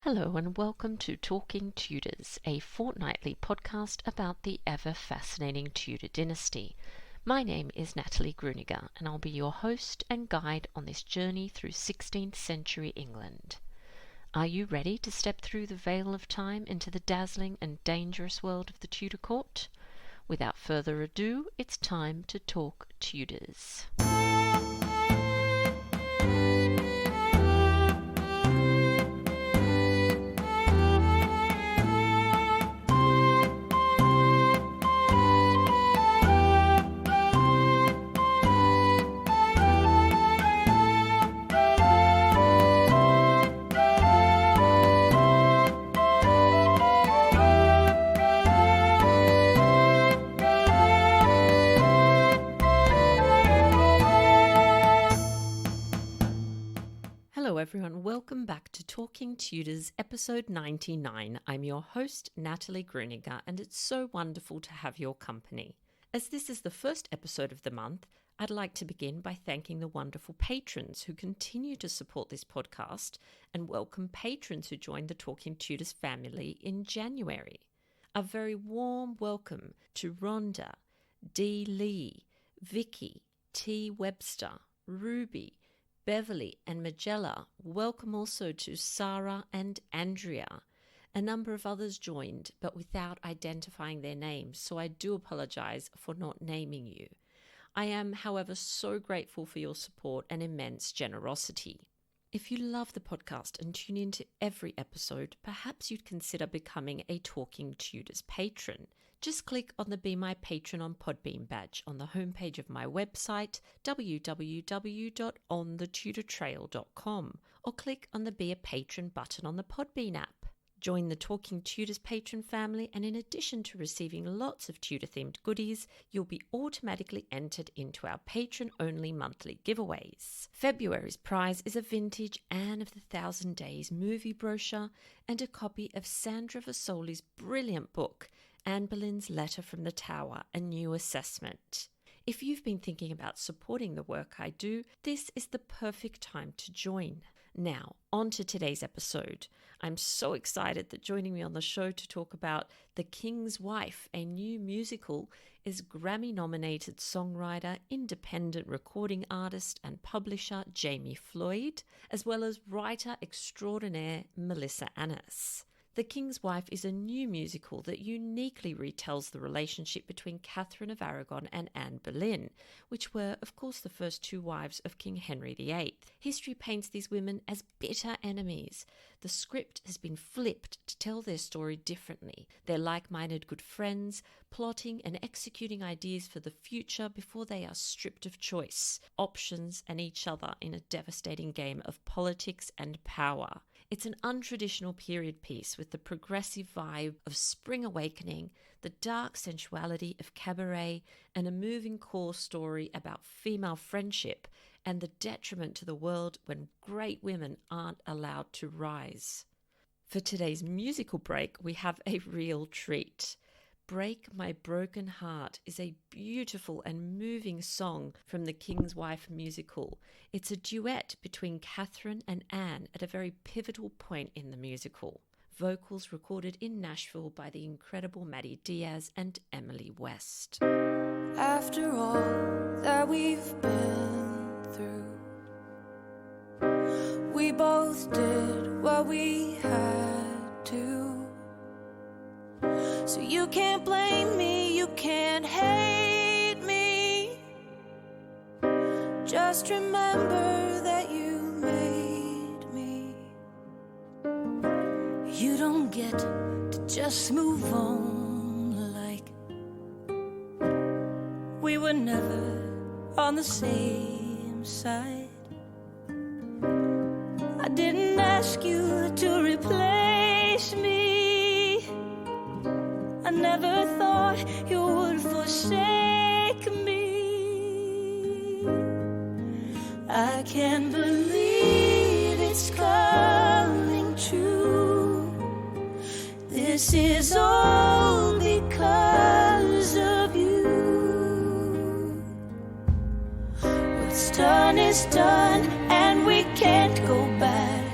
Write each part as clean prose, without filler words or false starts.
Hello and welcome to Talking Tudors, a fortnightly podcast about the ever-fascinating Tudor dynasty. My name is Natalie Grueninger and I'll be your host and guide on this journey through 16th century England. Are you ready to step through the veil of time into the dazzling and dangerous world of the Tudor court? Without further ado, it's time to talk Tudors. Hello everyone, welcome back to Talking Tudors episode 99. I'm your host Natalie Grueninger and it's so wonderful to have your company. As this is the first episode of the month, I'd like to begin by thanking the wonderful patrons who continue to support this podcast and welcome patrons who joined the Talking Tudors family in January. A very warm welcome to Rhonda, Dee Lee, Vicky, T. Webster, Ruby, Beverly and Magella. Welcome also to Sarah and Andrea. A number of others joined, but without identifying their names, so I do apologize for not naming you. I am, however, so grateful for your support and immense generosity. If you love the podcast and tune into every episode, perhaps you'd consider becoming a Talking Tudors patron. Just click on the Be My Patron on Podbean badge on the homepage of my website, www.onthetudortrail.com, or click on the Be a Patron button on the Podbean app. Join the Talking Tudors patron family, and in addition to receiving lots of Tudor-themed goodies, you'll be automatically entered into our patron-only monthly giveaways. February's prize is a vintage Anne of the Thousand Days movie brochure and a copy of Sandra Vasoli's brilliant book, Anne Boleyn's Letter from the Tower, A New Assessment. If you've been thinking about supporting the work I do, this is the perfect time to join. Now, on to today's episode. I'm so excited that joining me on the show to talk about The King's Wife, a new musical, is Grammy-nominated songwriter, independent recording artist and publisher Jamie Floyd, as well as writer extraordinaire Melisa. The King's Wife is a new musical that uniquely retells the relationship between Katherine of Aragon and Anne Boleyn, which were, of course, the first two wives of King Henry VIII. History paints these women as bitter enemies. The script has been flipped to tell their story differently. They're like-minded good friends, plotting and executing ideas for the future before they are stripped of choice, options, and each other in a devastating game of politics and power. It's an untraditional period piece with the progressive vibe of spring awakening, the dark sensuality of cabaret, and a moving core story about female friendship and the detriment to the world when great women aren't allowed to rise. For today's musical break, we have a real treat. Break My Broken Heart is a beautiful and moving song from the King's Wife musical. It's a duet between Katherine and Anne at a very pivotal point in the musical. Vocals recorded in Nashville by the incredible Madi Diaz and Emily West. After all that we've been through, we both did what we had to. So you can't blame me, you can't hate me. Just remember that you made me. You don't get to just move on like we were never on the same side. I didn't ask you to replace me. I never thought you would forsake me. I can't believe it's coming true. This is all because of you. What's done is done and we can't go back.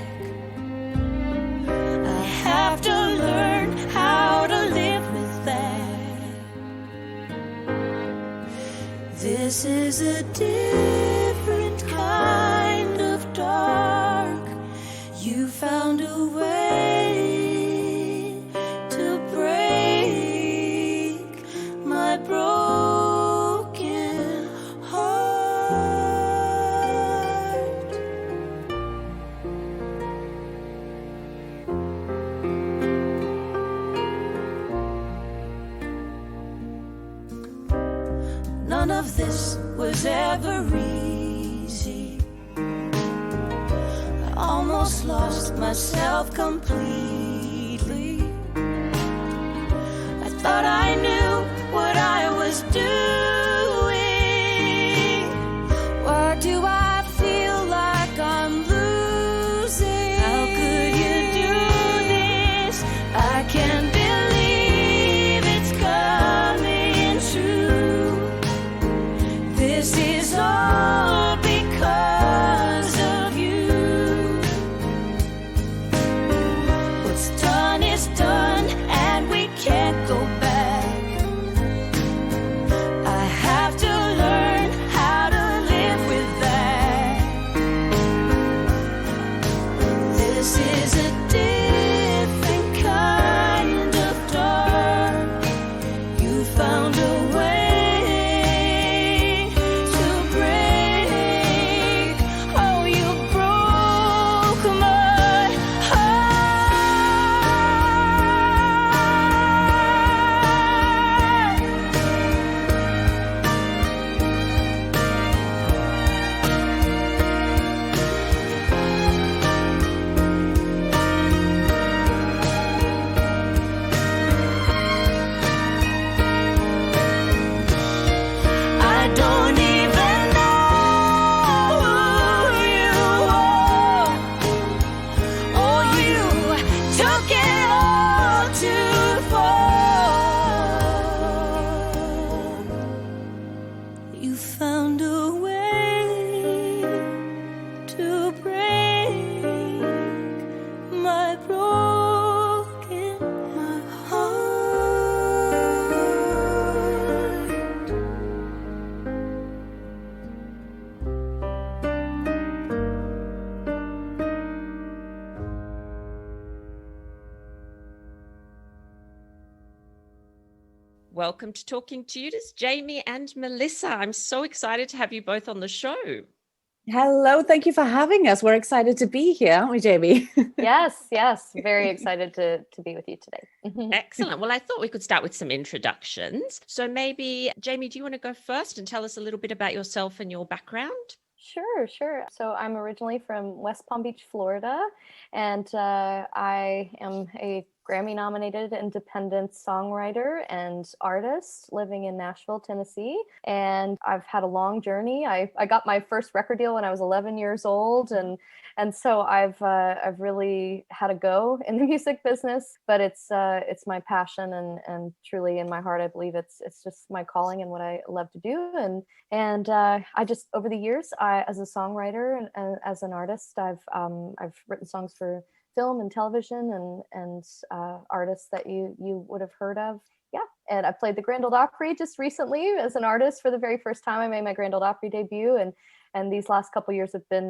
This is a different kind of dark. You found a way to break my broken heart. None of this was ever easy. I almost lost myself completely. I thought I knew what I was doing. Why do I feel like I'm losing? How could you do this? I can't believe it's coming true. This is all because of you. What's done is done, and we can't go back. I have to learn how to live with that. This is a different kind of dark. You found a way to break. Oh, you broke my heart. I don't even know who you are. Oh, you took it all too far. You found a way to break my broken heart. Welcome to Talking Tudors, Jamie and Melissa. I'm so excited to have you both on the show. Hello, thank you for having us. We're excited to be here, aren't we, Jamie? Yes, very excited to be with you today. Excellent. Well, I thought we could start with some introductions. So maybe, Jamie, do you want to go first and tell us a little bit about yourself and your background? Sure. So I'm originally from West Palm Beach, Florida, and I am a Grammy-nominated independent songwriter and artist living in Nashville, Tennessee. And I've had a long journey. I got my first record deal when I was 11 years old, and so I've really had a go in the music business. But it's my passion, and truly in my heart, I believe it's just my calling and what I love to do. And I just, over the years, as a songwriter and as an artist, I've written songs for film and television and artists that you would have heard of. Yeah, and I played the Grand Ole Opry just recently as an artist for the very first time. I made my Grand Ole Opry debut, and these last couple years have been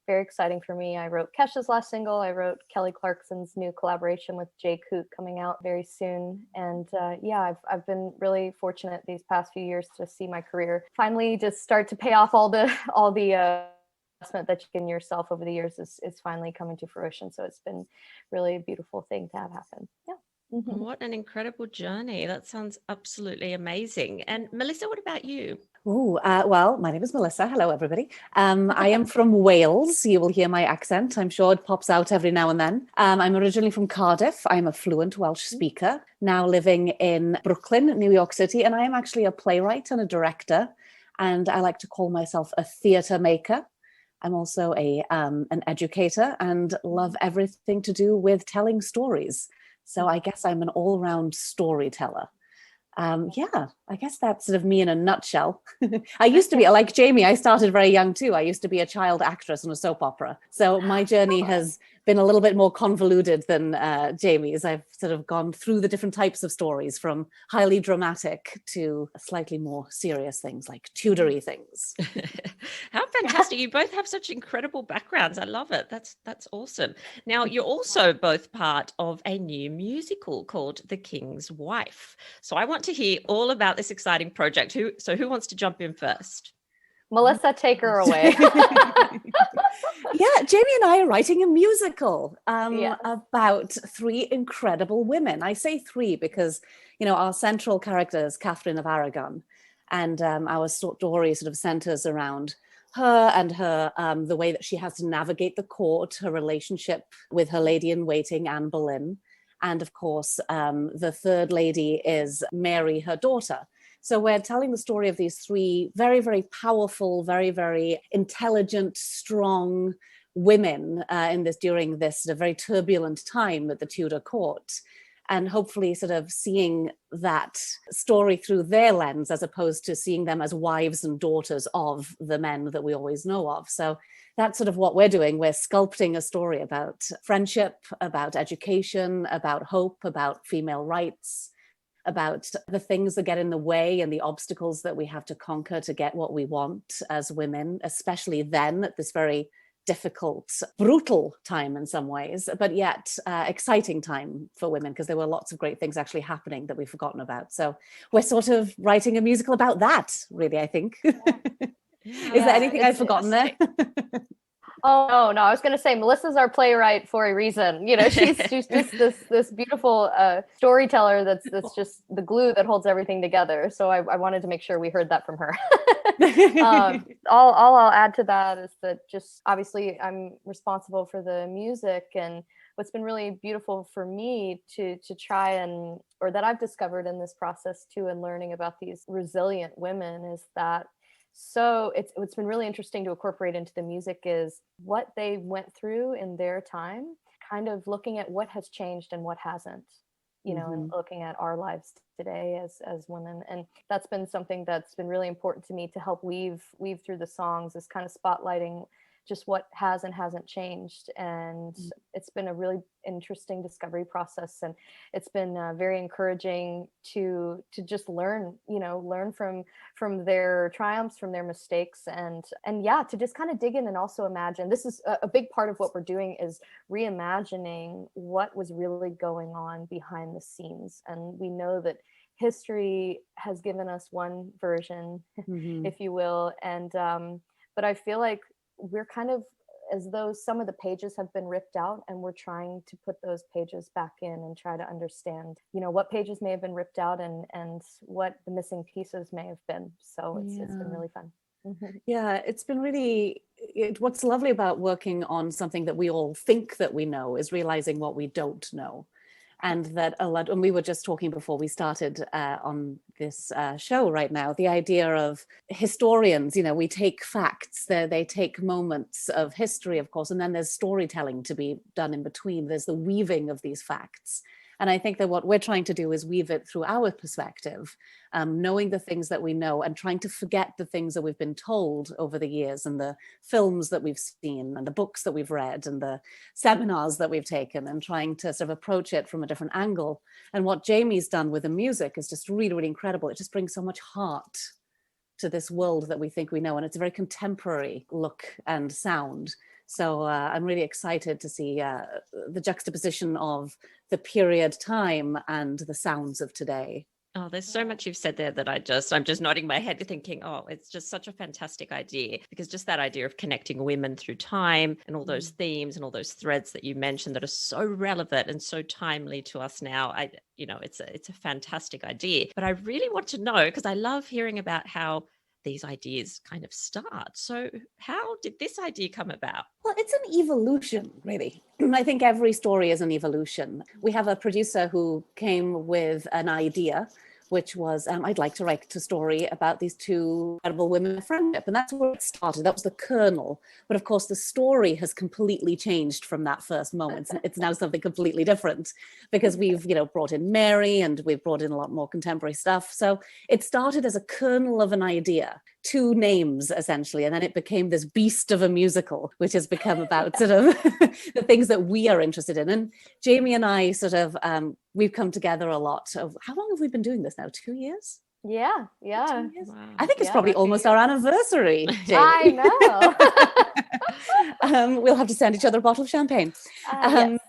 very exciting for me. I wrote Kesha's last single. I wrote Kelly Clarkson's new collaboration with Jay Coote coming out very soon. And I've been really fortunate these past few years to see my career finally just start to pay off all the investment that you in yourself over the years is finally coming to fruition. So it's been really a beautiful thing to have happen. Yeah. Mm-hmm. What an incredible journey. That sounds absolutely amazing. And Melissa, what about you? Well, my name is Melissa. Hello, everybody. I am from Wales. You will hear my accent. I'm sure it pops out every now and then. I'm originally from Cardiff. I'm a fluent Welsh speaker, now living in Brooklyn, New York City. And I am actually a playwright and a director. And I like to call myself a theatre maker. I'm also an educator and love everything to do with telling stories. So I guess I'm an all-round storyteller. I guess that's sort of me in a nutshell. I used to be, like Jamie, I started very young too. I used to be a child actress in a soap opera. So my journey has been a little bit more convoluted than Jamie's. I've sort of gone through the different types of stories, from highly dramatic to slightly more serious things like Tudory things. How fantastic. You both have such incredible backgrounds. I love it. That's awesome. Now, you're also both part of a new musical called The King's Wife. So I want to hear all about this exciting project. Who wants to jump in first? Melissa, take her away. Yeah, Jamie and I are writing a musical about three incredible women. I say three because, our central character is Katherine of Aragon, and our story sort of centers around her and her the way that she has to navigate the court, her relationship with her lady-in-waiting, Anne Boleyn, and of course, the third lady is Mary, her daughter. So we're telling the story of these three very, very powerful, very, very intelligent, strong women during this sort of very turbulent time at the Tudor court, and hopefully sort of seeing that story through their lens, as opposed to seeing them as wives and daughters of the men that we always know of. So that's sort of what we're doing. We're sculpting a story about friendship, about education, about hope, about female rights, about the things that get in the way and the obstacles that we have to conquer to get what we want as women, especially then at this very difficult, brutal time in some ways, but yet exciting time for women, because there were lots of great things actually happening that we've forgotten about. So we're sort of writing a musical about that, really, I think. Is there anything I've forgotten there? Oh no, I was going to say Melissa's our playwright for a reason. She's just this beautiful storyteller that's just the glue that holds everything together. So I wanted to make sure we heard that from her. All I'll add to that is that just obviously I'm responsible for the music, and what's been really beautiful for me to try or that I've discovered in this process too, and learning about these resilient women, is that what's been really interesting to incorporate into the music is what they went through in their time, kind of looking at what has changed and what hasn't, and looking at our lives today as women. And that's been something that's been really important to me to help weave through the songs, is kind of spotlighting just what has and hasn't changed. And it's been a really interesting discovery process, and it's been very encouraging to just learn from their triumphs, from their mistakes, and to just kind of dig in and also imagine. This is a big part of what we're doing, is reimagining what was really going on behind the scenes. And we know that history has given us one version, if you will, and but I feel like we're kind of as though some of the pages have been ripped out, and we're trying to put those pages back in and try to understand, what pages may have been ripped out and what the missing pieces may have been. So it's been really fun. Yeah, it's been really, what's lovely about working on something that we all think that we know is realizing what we don't know. And that and we were just talking before we started on this show right now, the idea of historians, we take facts, they take moments of history, of course, and then there's storytelling to be done in between. There's the weaving of these facts. And I think that what we're trying to do is weave it through our perspective, knowing the things that we know and trying to forget the things that we've been told over the years, and the films that we've seen and the books that we've read and the seminars that we've taken, and trying to sort of approach it from a different angle. And what Jamie's done with the music is just really, really incredible. It just brings so much heart to this world that we think we know. And it's a very contemporary look and sound. So I'm really excited to see the juxtaposition of the period time and the sounds of today. Oh, there's so much you've said there that I'm just nodding my head thinking, oh, it's just such a fantastic idea, because just that idea of connecting women through time and all those themes and all those threads that you mentioned that are so relevant and so timely to us now. It's a fantastic idea. But I really want to know, because I love hearing about how these ideas kind of start. So how did this idea come about? Well, it's an evolution, really. I think every story is an evolution. We have a producer who came with an idea, which was, I'd like to write a story about these two incredible women of friendship. And that's where it started. That was the kernel. But of course, the story has completely changed from that first moment. It's now something completely different, because we've, brought in Mary, and we've brought in a lot more contemporary stuff. So it started as a kernel of an idea. two names essentially, and then it became this beast of a musical, which has become about sort of the things that we are interested in. And Jamie and I sort of we've come together a lot. Of how long have we been doing this now? 2 years? Yeah. 2 years? Wow. I think it's Yeah, probably about 2 almost years. our anniversary, Jamie. I know. We'll have to send each other a bottle of champagne. Yes.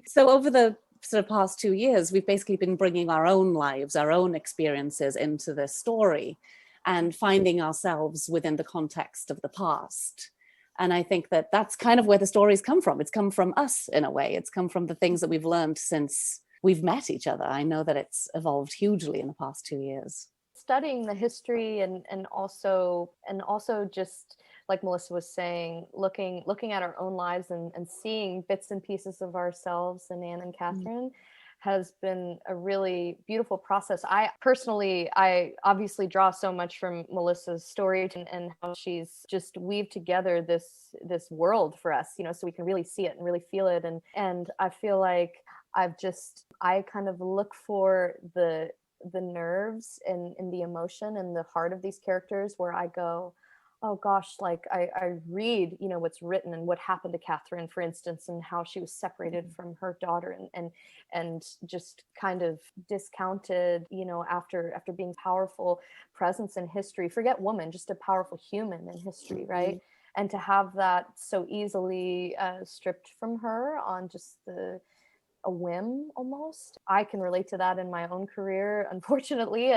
So over the sort of past 2 years, we've basically been bringing our own lives, our own experiences into this story and finding ourselves within the context of the past. And I think that that's kind of where the stories come from. It's come from us in a way. It's come from the things that we've learned since we've met each other. I know that it's evolved hugely in the past 2 years. Studying the history and also just like Melissa was saying, looking at our own lives and seeing bits and pieces of ourselves in Anne and Katherine has been a really beautiful process. I obviously draw so much from Melissa's story and how she's just weaved together this world for us, so we can really see it and really feel it. And I feel like I kind of look for the nerves and the emotion and the heart of these characters where I go, oh gosh, like I read, what's written and what happened to Katherine, for instance, and how she was separated from her daughter and just kind of discounted, after being powerful presence in history, forget woman, just a powerful human in history, right? And to have that so easily stripped from her on just a whim almost. I can relate to that in my own career, unfortunately,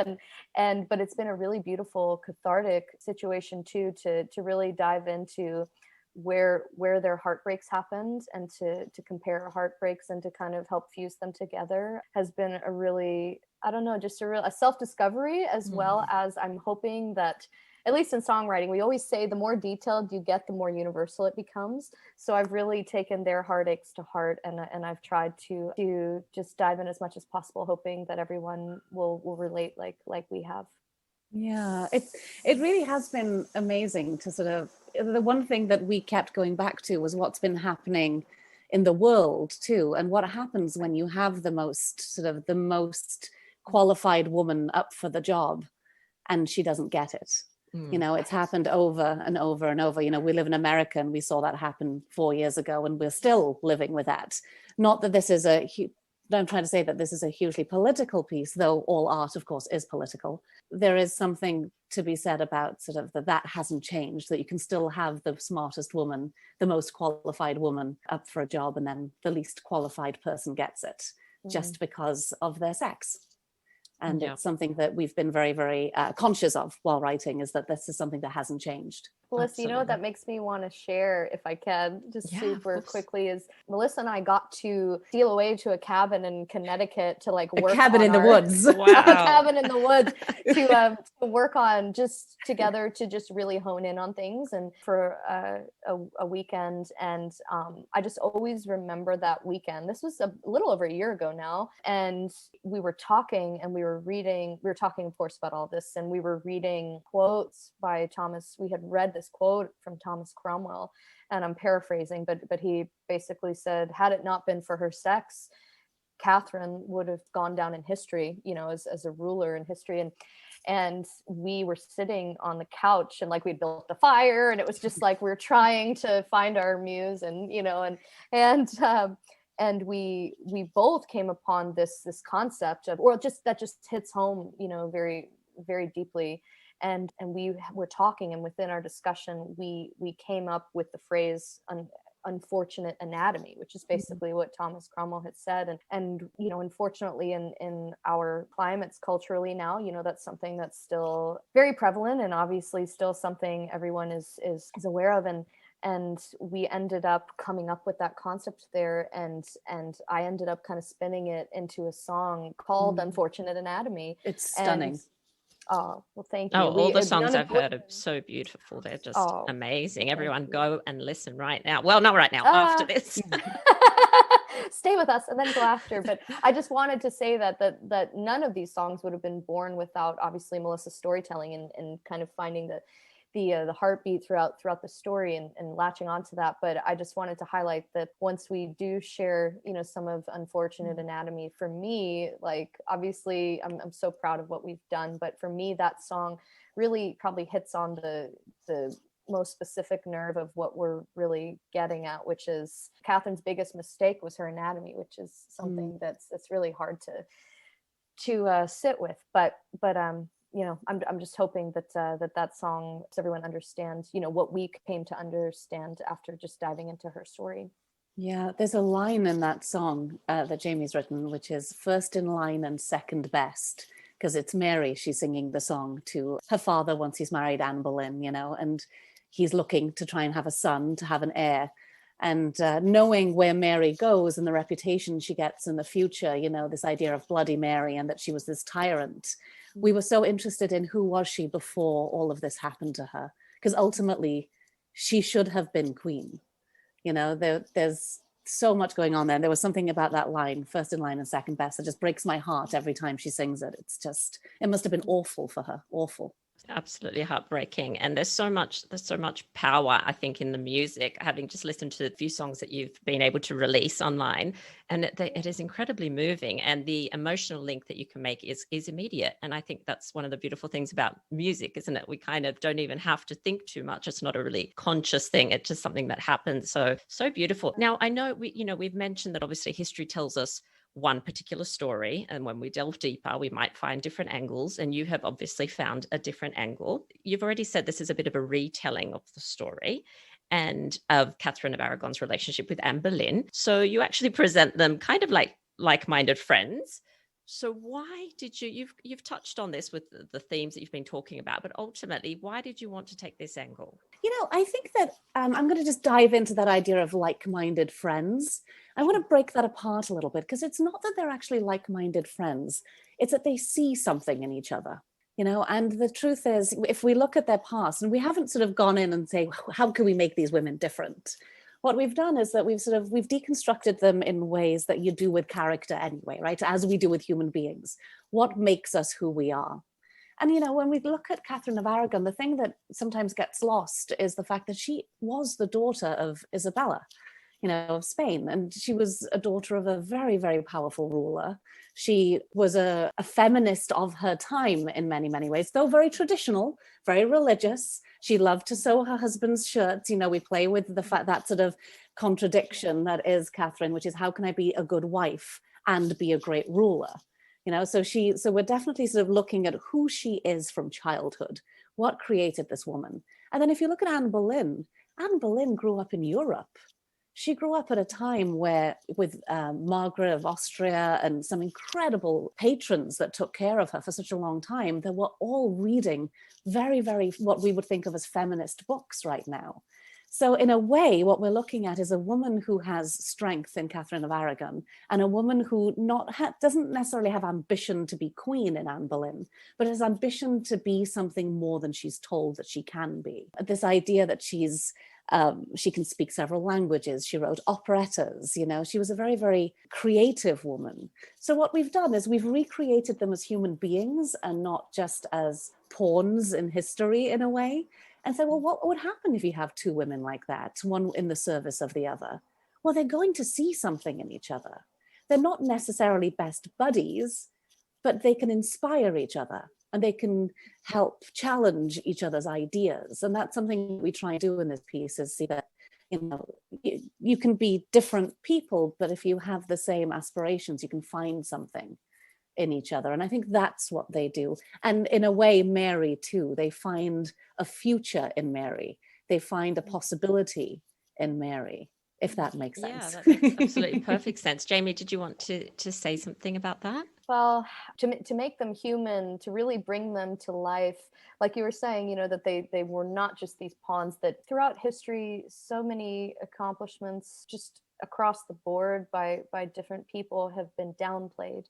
but it's been a really beautiful cathartic situation too, to really dive into where their heartbreaks happened and to compare heartbreaks and to kind of help fuse them together has been a really, I don't know, just a self-discovery, as well as I'm hoping that, at least in songwriting, we always say the more detailed you get, the more universal it becomes. So I've really taken their heartaches to heart, and I've tried to just dive in as much as possible, hoping that everyone will relate like we have. Yeah, it really has been amazing to sort of, the one thing that we kept going back to was what's been happening in the world too, and what happens when you have the most qualified woman up for the job and she doesn't get it. It's happened over and over and over. We live in America and we saw that happen 4 years ago and we're still living with that. Not that this is I'm trying to say that this is a hugely political piece, though all art, of course, is political. There is something to be said about sort of that hasn't changed, that you can still have the smartest woman, the most qualified woman up for a job, and then the least qualified person gets it just because of their sex. And it's something that we've been very, very conscious of while writing, is that this is something that hasn't changed. Melissa, what that makes me want to share, if I can, just super quickly, is Melissa and I got to steal away to a cabin in Connecticut to work a cabin in the woods. Wow. A cabin in the woods to work on just together to just really hone in on things and for a weekend. And I just always remember that weekend. This was a little over a year ago now. And we were talking and we were talking, of course, about all this. And we were reading quotes by Thomas. We had read this quote from Thomas Cromwell, and I'm paraphrasing, but he basically said, had it not been for her sex, Katherine would have gone down in history, as a ruler in history. And we were sitting on the couch and we'd built a fire, and it was just we were trying to find our muse, and and we both came upon this concept of, or that just hits home, very, very deeply. And we were talking, and within our discussion, we came up with the phrase unfortunate anatomy, which is basically what Thomas Cromwell had said. And unfortunately in our climates culturally now, that's something that's still very prevalent, and obviously still something everyone is aware of. And we ended up coming up with that concept there, and I ended up kind of spinning it into a song called Unfortunate Anatomy. It's stunning. Oh, well, thank you. Oh, all the songs I've heard are so beautiful. They're just amazing. Well, everyone go and listen right now. Well, not right now, after this. Stay with us and then go after. But I just wanted to say that none of these songs would have been born without, obviously, Melissa's storytelling and kind of finding the heartbeat throughout the story and latching onto that. But I just wanted to highlight that once we do share, some of Unfortunate Anatomy, for me, like, obviously I'm so proud of what we've done, but for me that song really probably hits on the most specific nerve of what we're really getting at, which is Catherine's biggest mistake was her anatomy, which is something that's really hard to sit with. But I'm just hoping that song helps everyone understand, what we came to understand after just diving into her story. Yeah, there's a line in that song that Jamie's written, which is first in line and second best, because it's Mary, she's singing the song to her father once he's married Anne Boleyn, and he's looking to try and have a son, to have an heir. And knowing where Mary goes and the reputation she gets in the future, this idea of Bloody Mary and that she was this tyrant, we were so interested in who was she before all of this happened to her? Because ultimately, she should have been queen. There's so much going on there. There was something about that line, first in line and second best, that just breaks my heart every time she sings it. It must have been awful for her, awful. Absolutely heartbreaking. And there's so much power, I think, in the music, having just listened to a few songs that you've been able to release online, and it is incredibly moving, and the emotional link that you can make is immediate. And I think that's one of the beautiful things about music, isn't it? We kind of don't even have to think too much. It's not a really conscious thing. It's just something that happens. So beautiful. Now, I know we've mentioned that obviously history tells us one particular story, and when we delve deeper we might find different angles, and you have obviously found a different angle. You've already said this is a bit of a retelling of the story and of Catherine of Aragon's relationship with Anne Boleyn, so you actually present them kind of like-minded friends. So why did you've touched on this with the themes that you've been talking about, but ultimately, why did you want to take this angle? I think that I'm going to just dive into that idea of like-minded friends. I want to break that apart a little bit, because it's not that they're actually like-minded friends. It's that they see something in each other, and the truth is, if we look at their past, and we haven't sort of gone in and say, how can we make these women different? What we've done is that we've deconstructed them in ways that you do with character anyway, right? As we do with human beings. What makes us who we are? And, when we look at Catherine of Aragon, the thing that sometimes gets lost is the fact that she was the daughter of Isabella, of Spain. And she was a daughter of a very, very powerful ruler. She was a feminist of her time in many, many ways, though very traditional, very religious. She loved to sew her husband's shirts. We play with the fact, that sort of contradiction that is Catherine, which is, how can I be a good wife and be a great ruler? So we're definitely sort of looking at who she is from childhood, what created this woman. And then if you look at Anne Boleyn grew up in Europe. She grew up at a time where, with Margaret of Austria and some incredible patrons that took care of her for such a long time, they were all reading very, very what we would think of as feminist books right now. So in a way, what we're looking at is a woman who has strength in Catherine of Aragon, and a woman who doesn't necessarily have ambition to be queen in Anne Boleyn, but has ambition to be something more than she's told that she can be. This idea that she can speak several languages. She wrote operettas, she was a very, very creative woman. So what we've done is we've recreated them as human beings and not just as pawns in history, in a way. And say, well, what would happen if you have two women like that, one in the service of the other? Well, they're going to see something in each other. They're not necessarily best buddies, but they can inspire each other and they can help challenge each other's ideas. And that's something we try and do in this piece, is see that, you can be different people, but if you have the same aspirations, you can find something in each other. And I think that's what they do. And in a way, Mary too, they find a future in Mary. They find a possibility in Mary, if that makes sense. Yeah, that makes absolutely perfect sense. Jamie, did you want to say something about that? Well, to make them human, to really bring them to life, like you were saying, that they were not just these pawns, that throughout history, so many accomplishments just across the board by different people have been downplayed.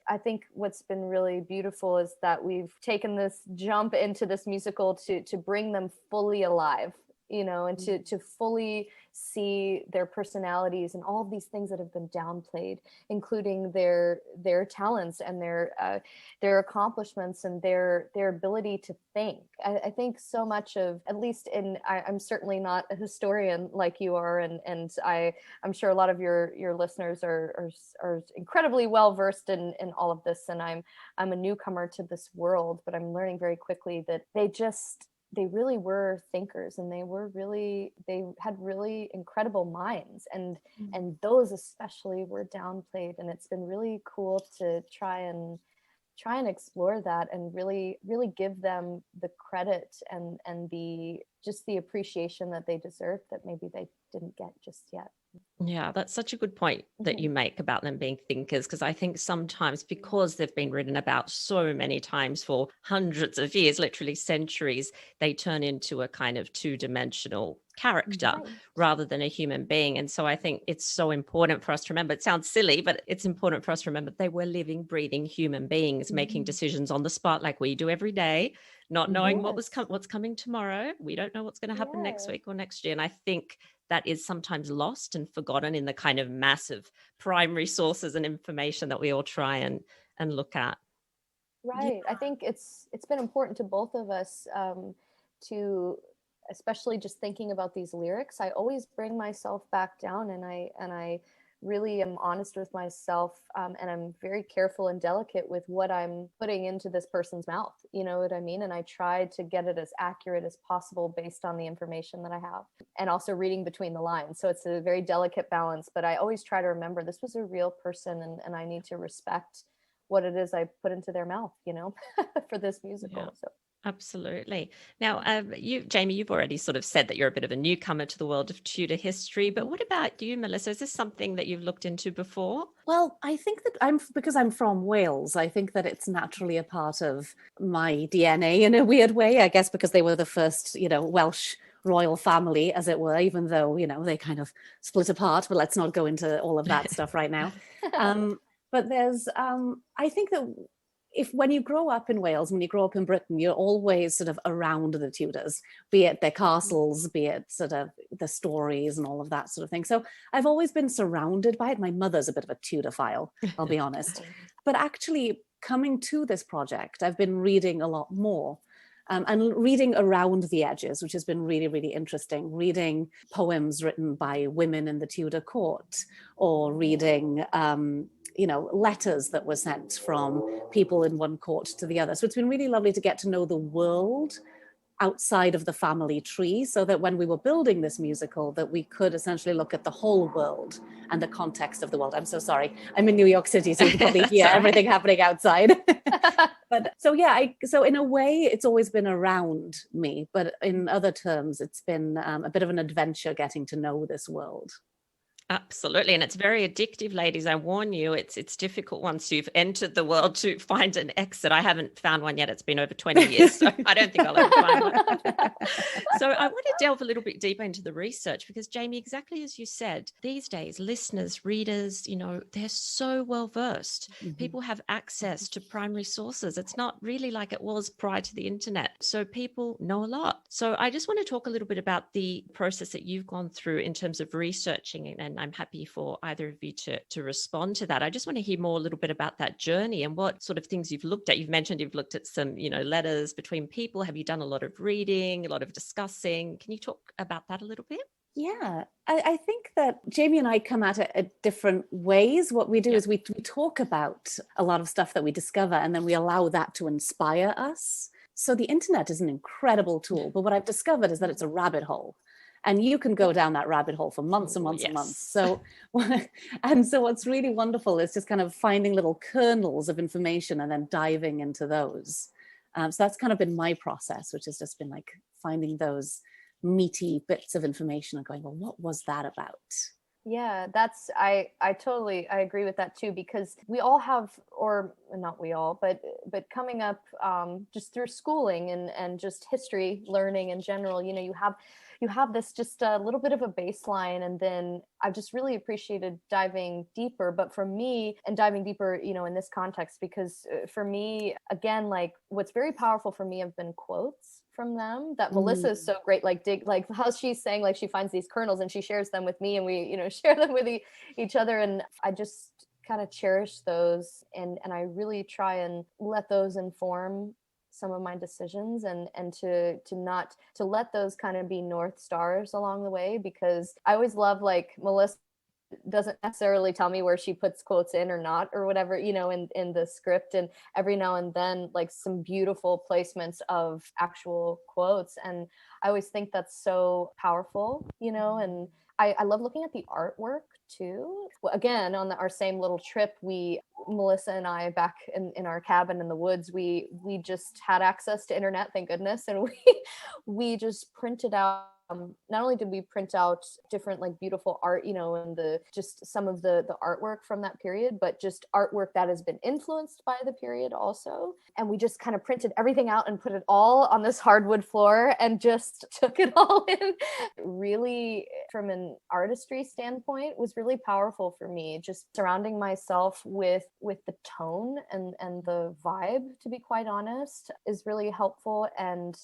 I think what's been really beautiful is that we've taken this jump into this musical to bring them fully alive, and to fully see their personalities and all of these things that have been downplayed, including their talents and their accomplishments and their ability to think. I think so much of, at least I'm certainly not a historian like you are, and I'm sure a lot of your listeners are incredibly well versed in all of this, and I'm a newcomer to this world, but I'm learning very quickly that they really were thinkers, and they had really incredible minds, and those especially were downplayed. And it's been really cool to try and explore that, and really give them the credit and the appreciation that they deserve, that maybe they didn't get just yet. Yeah, that's such a good point that you make about them being thinkers, because I think sometimes, because they've been written about so many times for hundreds of years, literally centuries, they turn into a kind of two-dimensional character rather than a human being. And so I think it's so important for us to remember, it sounds silly, but it's important for us to remember they were living, breathing human beings making decisions on the spot like we do every day, not knowing what's coming tomorrow. We don't know what's going to happen next week or next year. And I think that is sometimes lost and forgotten in the kind of massive primary sources and information that we all try and look at. Right. I think it's been important to both of us to, especially just thinking about these lyrics. I always bring myself back down, and I really am honest with myself, and I'm very careful and delicate with what I'm putting into this person's mouth. You know what I mean? And I try to get it as accurate as possible based on the information that I have, and also reading between the lines. So it's a very delicate balance, but I always try to remember this was a real person, and I need to respect what it is I put into their mouth, for this musical. Yeah. So. Absolutely. Now, Jamie, you've already sort of said that you're a bit of a newcomer to the world of Tudor history, but what about you, Melisa? Is this something that you've looked into before? Well, I think that because I'm from Wales, I think that it's naturally a part of my DNA in a weird way, I guess, because they were the first, Welsh royal family, as it were, even though, they kind of split apart, but let's not go into all of that stuff right now. But there's, I think that when you grow up in Wales, when you grow up in Britain, you're always sort of around the Tudors, be it their castles, be it sort of the stories and all of that sort of thing. So I've always been surrounded by it. My mother's a bit of a Tudor-phile, I'll be honest. But actually coming to this project, I've been reading a lot more. And reading around the edges, which has been really, really interesting. Reading poems written by women in the Tudor court, or reading letters that were sent from people in one court to the other. So it's been really lovely to get to know the world outside of the family tree, so that when we were building this musical, that we could essentially look at the whole world and the context of the world. I'm so sorry. I'm in New York City, so you can probably hear everything happening outside. But so in a way, it's always been around me, but in other terms, it's been a bit of an adventure getting to know this world. Absolutely. And it's very addictive, ladies. I warn you, it's difficult once you've entered the world to find an exit. I haven't found one yet. It's been over 20 years, so I don't think I'll ever find one. So I want to delve a little bit deeper into the research, because Jamie, exactly as you said, these days, listeners, readers, they're so well versed. People have access to primary sources. It's not really like it was prior to the internet. So people know a lot. So I just want to talk a little bit about the process that you've gone through in terms of researching it, and I'm happy for either of you to respond to that. I just want to hear more a little bit about that journey and what sort of things you've looked at. You've mentioned you've looked at some, letters between people. Have you done a lot of reading, a lot of discussing? Can you talk about that a little bit? Yeah, I think that Jamie and I come at it at different ways. What we do is we talk about a lot of stuff that we discover, and then we allow that to inspire us. So the internet is an incredible tool, but what I've discovered is that it's a rabbit hole. And you can go down that rabbit hole for months and months and months. So what's really wonderful is just kind of finding little kernels of information and then diving into those. So that's kind of been my process, which has just been like finding those meaty bits of information and going, well, what was that about? Yeah, I agree with that too, because we all have, or not we all, but coming up just through schooling and just history learning in general, you have this just a little bit of a baseline, and then I've just really appreciated diving deeper. But for me, and diving deeper, in this context, because for me, again, like what's very powerful for me have been quotes from them that Melisa is so great, like how she's saying, like she finds these kernels and she shares them with me, and we, you know, share them with each other. And I just kind of cherish those, and I really try and let those inform some of my decisions, and to let those kind of be North Stars along the way, because I always love, like, Melissa doesn't necessarily tell me where she puts quotes in or not, or whatever, you know, in the script, and every now and then, like, some beautiful placements of actual quotes, and I always think that's so powerful, you know. And I love looking at the artwork too. Again, on our same little trip, Melissa and I, back in our cabin in the woods, we just had access to internet, thank goodness, and we just printed out. Not only did we print out different, like, beautiful art, you know, and just some of the artwork from that period, but just artwork that has been influenced by the period also. And we just kind of printed everything out and put it all on this hardwood floor and just took it all in. Really, from an artistry standpoint, was really powerful for me. Just surrounding myself with the tone and the vibe, to be quite honest, is really helpful. And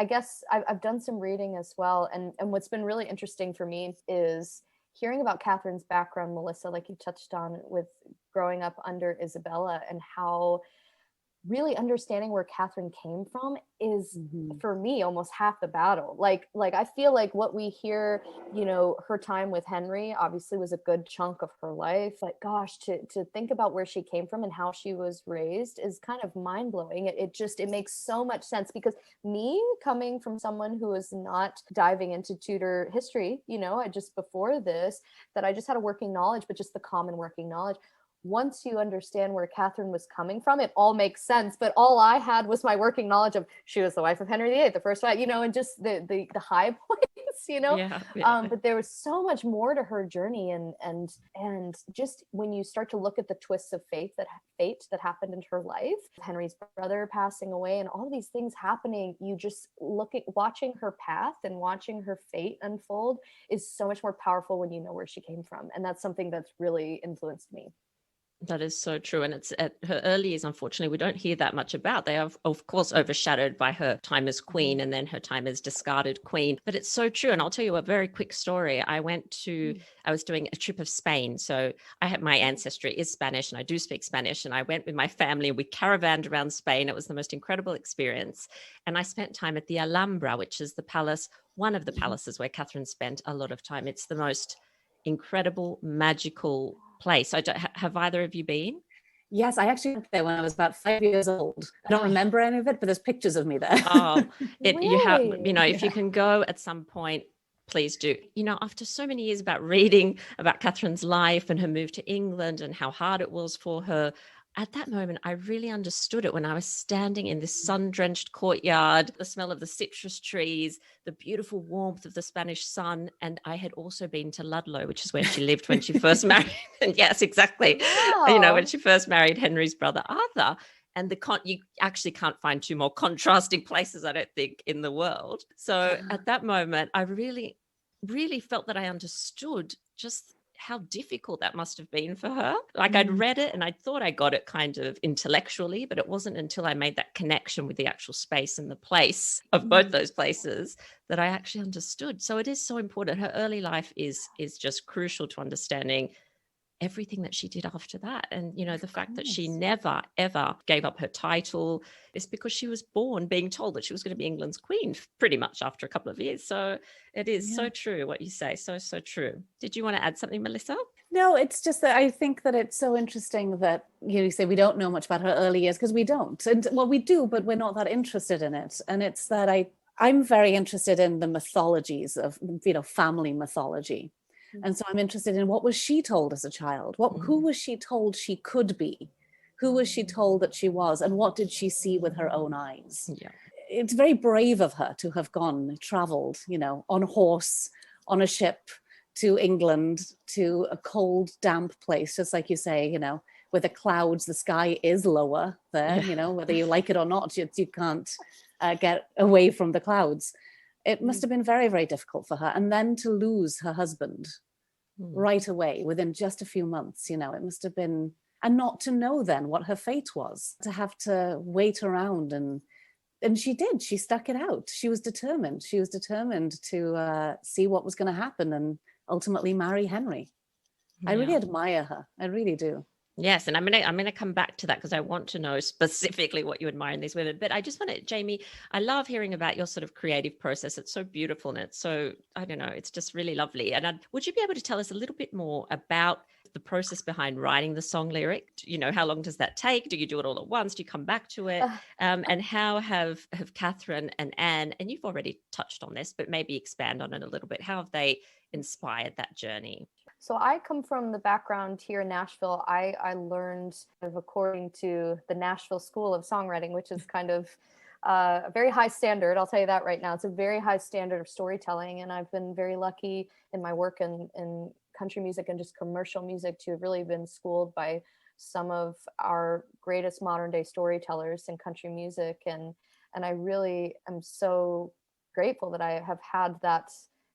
I guess I've done some reading as well. And what's been really interesting for me is hearing about Katherine's background, Melissa, like you touched on, with growing up under Isabella, and how really understanding where Katherine came from is, for me, almost half the battle. Like I feel like what we hear, you know, her time with Henry obviously was a good chunk of her life, but gosh, to think about where she came from and how she was raised is kind of mind-blowing. It makes so much sense, because me, coming from someone who is not diving into Tudor history, you know, I just before this, that I just had a working knowledge, but just the common working knowledge. Once you understand where Katherine was coming from, it all makes sense. But all I had was my working knowledge of she was the wife of Henry VIII, the first wife, you know, and just the high points, you know. Yeah. But there was so much more to her journey, and just when you start to look at the twists of fate that happened in her life, Henry's brother passing away, and all these things happening, you just watching her path and watching her fate unfold is so much more powerful when you know where she came from, and that's something that's really influenced me. That is so true. And it's at her early years, unfortunately, we don't hear that much about. They are, of course, overshadowed by her time as queen and then her time as discarded queen. But it's so true. And I'll tell you a very quick story. I was doing a trip of Spain. So my ancestry is Spanish and I do speak Spanish. And I went with my family and we caravanned around Spain. It was the most incredible experience. And I spent time at the Alhambra, which is the palace, one of the palaces where Katherine spent a lot of time. It's the most incredible, magical place. Have either of you been? Yes, I actually went there when I was about 5 years old. I don't remember any of it, but there's pictures of me there. You have, you know, if you can go at some point, please do. You know, after so many years about reading about Katherine's life and her move to England and how hard it was for her, at that moment, I really understood it when I was standing in this sun-drenched courtyard, the smell of the citrus trees, the beautiful warmth of the Spanish sun. And I had also been to Ludlow, which is where she lived when she first married. And yes, exactly. Wow. You know, when she first married Henry's brother, Arthur. And you actually can't find two more contrasting places, I don't think, in the world. So at that moment, I really, really felt that I understood just how difficult that must have been for her. Like I'd read it and I thought I got it kind of intellectually, but it wasn't until I made that connection with the actual space and the place of both those places that I actually understood. So it is so important. Her early life is just crucial to understanding everything that she did after that. And, you know, the fact that she never, ever gave up her title is because she was born being told that she was going to be England's queen pretty much after a couple of years. So it is so true what you say. So true. Did you want to add something, Melissa? No, it's just that I think that it's so interesting that you say we don't know much about her early years, because we don't. And well, we do, but we're not that interested in it. And it's that I'm very interested in the mythologies of, you know, family mythology. And so I'm interested in what was she told as a child? Who was she told she could be? Who was she told that she was? And what did she see with her own eyes? Yeah. It's very brave of her to have traveled, you know, on horse, on a ship to England, to a cold, damp place, just like you say, you know, where the clouds, the sky is lower there, you know, whether you like it or not, you can't get away from the clouds. It must have been very, very difficult for her. And then to lose her husband right away within just a few months, you know, it must have been, and not to know then what her fate was, to have to wait around and And she did. She stuck it out. She was determined. She was determined to see what was going to happen and ultimately marry Henry. I really admire her. I really do. Yes, and I'm gonna come back to that because I want to know specifically what you admire in these women. But I just want to, Jamie, I love hearing about your sort of creative process. It's so beautiful and it's so, I don't know, it's just really lovely. And would you be able to tell us a little bit more about the process behind writing the song lyric? You know, how long does that take? Do you do it all at once? Do you come back to it? And how have Katherine and Anne, and you've already touched on this, but maybe expand on it a little bit. How have they inspired that journey? So I come from the background here in Nashville. I learned according to the Nashville School of Songwriting, which is kind of a very high standard. I'll tell you that right now. It's a very high standard of storytelling. And I've been very lucky in my work in country music and just commercial music to have really been schooled by some of our greatest modern day storytellers in country music. And I really am so grateful that I have had that